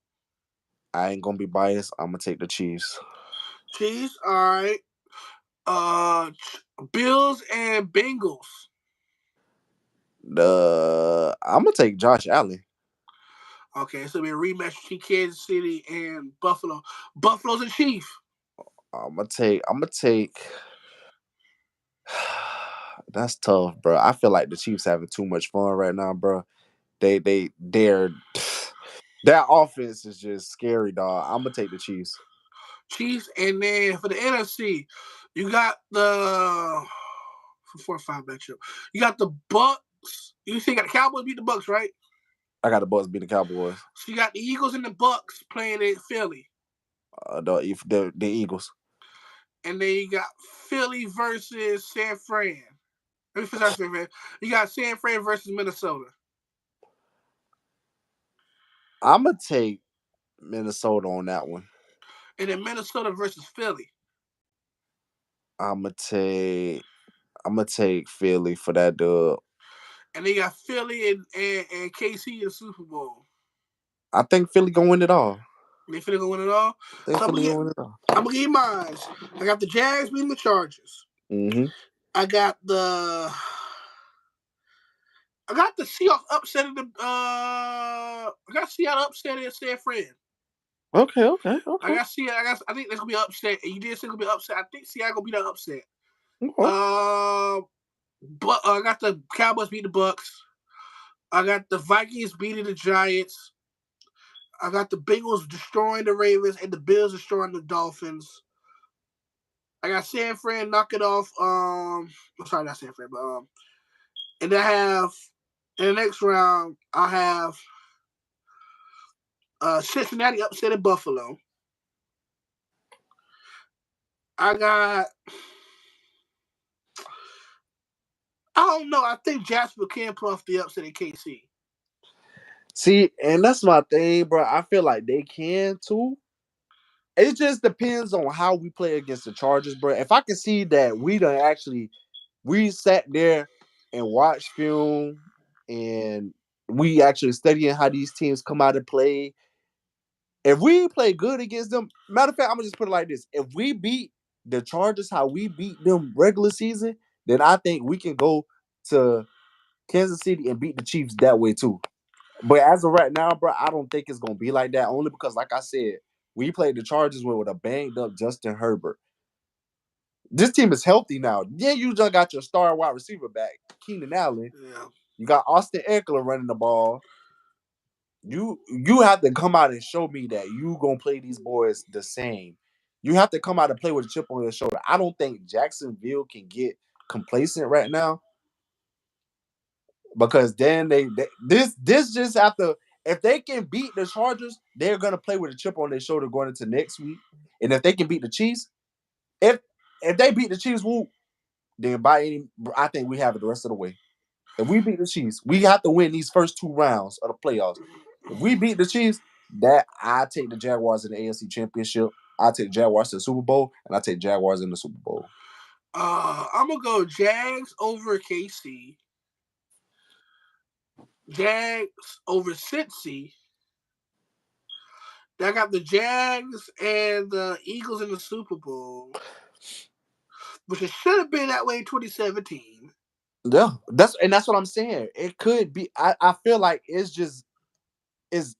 I ain't gonna be biased. I'm gonna take the Chiefs. Chiefs. All right. Bills and Bengals. I'm gonna take Josh Allen. Okay, so it'll be a rematch between Kansas City and Buffalo. Buffalo's and Chiefs. I'm gonna take. That's tough, bro. I feel like the Chiefs having too much fun right now, bro. They're that offense is just scary, dog. I'm gonna take the Chiefs. Chiefs, and then for the NFC, you got the 4-5 matchup. You got the Bucks. You see, you got the Cowboys beat the Bucks, right? I got the Bucks beat the Cowboys. So you got the Eagles and the Bucks playing in Philly. The Eagles. And then you got Philly versus San Fran. You got San Fran versus Minnesota. I'm gonna take Minnesota on that one. And then Minnesota versus Philly. I'm gonna take Philly for that dub. And they got Philly and KC in the Super Bowl. I think Philly gonna win it all. They Philly gonna win it all. So I'm gonna give you mine. I got the Jags beating the Chargers. Mm-hmm. I got the Seahawks upsetting the I got Seattle upsetting San Fran. Okay. I think that's gonna be upset. And you did say it's gonna be upset. I think Seattle gonna be that upset. Okay. But I got the Cowboys beating the Bucks. I got the Vikings beating the Giants. I got the Bengals destroying the Ravens and the Bills destroying the Dolphins. I got San Fran knocking off. I'm sorry, not San Fran, but and I have in the next round I have Cincinnati upsetting Buffalo. I don't know. I think Jasper can pull off the upset in KC. See, and that's my thing, bro. I feel like they can too. It just depends on how we play against the Chargers, bro. If I can see that we sat there and watched film and we actually studying how these teams come out and play. If we play good against them, matter of fact, I'm gonna just put it like this: if we beat the Chargers how we beat them regular season, then I think we can go to Kansas City and beat the Chiefs that way too. But as of right now, bro, I don't think it's gonna be like that. Only because, like I said, we played the Chargers with a banged up Justin Herbert. This team is healthy now. Yeah, you just got your star wide receiver back, Keenan Allen. Yeah. You got Austin Eckler running the ball. You have to come out and show me that you gonna play these boys the same. You have to come out and play with a chip on your shoulder. I don't think Jacksonville can get complacent right now. because then this just have to, if they can beat the Chargers, they're gonna play with a chip on their shoulder going into next week. And if they can beat the Chiefs, if they beat the Chiefs, then I think we have it the rest of the way. If we beat the Chiefs, we have to win these first 2 rounds of the playoffs. If we beat the Chiefs, that I take the Jaguars in the AFC Championship. I take Jaguars to the Super Bowl, and I take Jaguars in the Super Bowl. I'm gonna go Jags over KC. Jags over Cincy. I got the Jags and the Eagles in the Super Bowl, which it should have been that way in 2017. Yeah, that's what I'm saying. It could be. I feel like it's just it's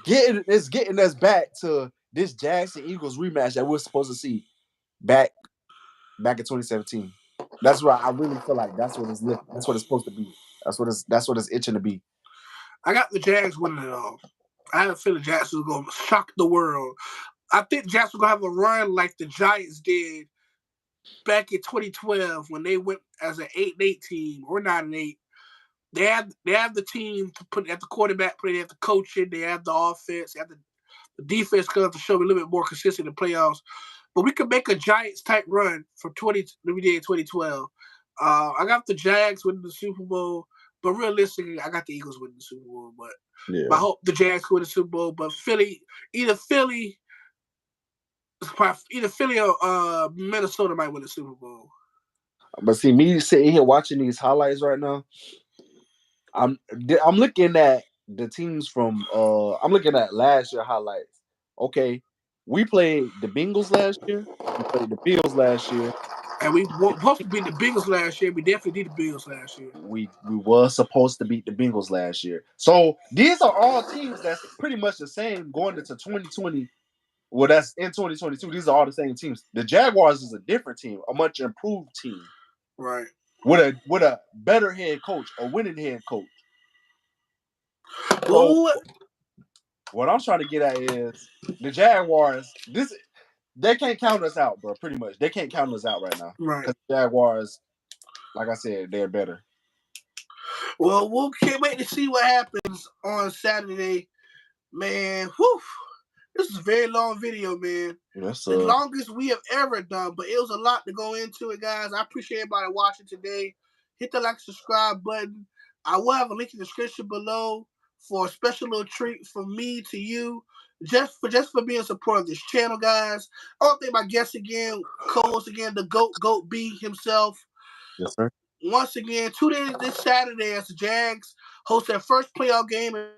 getting us back to this Jags and Eagles rematch that we're supposed to see back in 2017. That's why I really feel like that's what it's supposed to be. That's what it's itching to be. I got the Jags winning it all. I have a feeling Jackson's going to shock the world. I think Jackson's going to have a run like the Giants did back in 2012 when they went as an 8-8 team or 9-8. They have the team to put at the quarterback play. They have the coaching. They have the offense. They have the defense going to have to show a little bit more consistent in the playoffs. But we could make a Giants type run for we did in 2012. I got the Jags winning the Super Bowl, but realistically, I got the Eagles winning the Super Bowl. But I hope the Jags win the Super Bowl. But either Philly or Minnesota might win the Super Bowl. But see, me sitting here watching these highlights right now, I'm looking at the teams from I'm looking at last year highlights. Okay, we played the Bengals last year. We played the Bills last year. And we were supposed to beat the Bengals last year. We definitely did the Bills last year. We were supposed to beat the Bengals last year. So these are all teams that's pretty much the same going into 2020. Well, that's in 2022. These are all the same teams. The Jaguars is a different team, a much improved team. Right. With a better head coach, a winning head coach. So what I'm trying to get at is the Jaguars, they can't count us out, bro. Pretty much. They can't count us out right now. Right. Because the Jaguars, like I said, they're better. Well, we can't wait to see what happens on Saturday. Man, whew. This is a very long video, man. Yes, the longest we have ever done, but it was a lot to go into it, guys. I appreciate everybody watching today. Hit the like, subscribe button. I will have a link in the description below for a special little treat from me to you, just for being a supporter of this channel, guys. I want to thank my guest again, co-host again, the Goat B himself. Yes, sir. Once again, tune in this Saturday as the Jags host their first playoff game in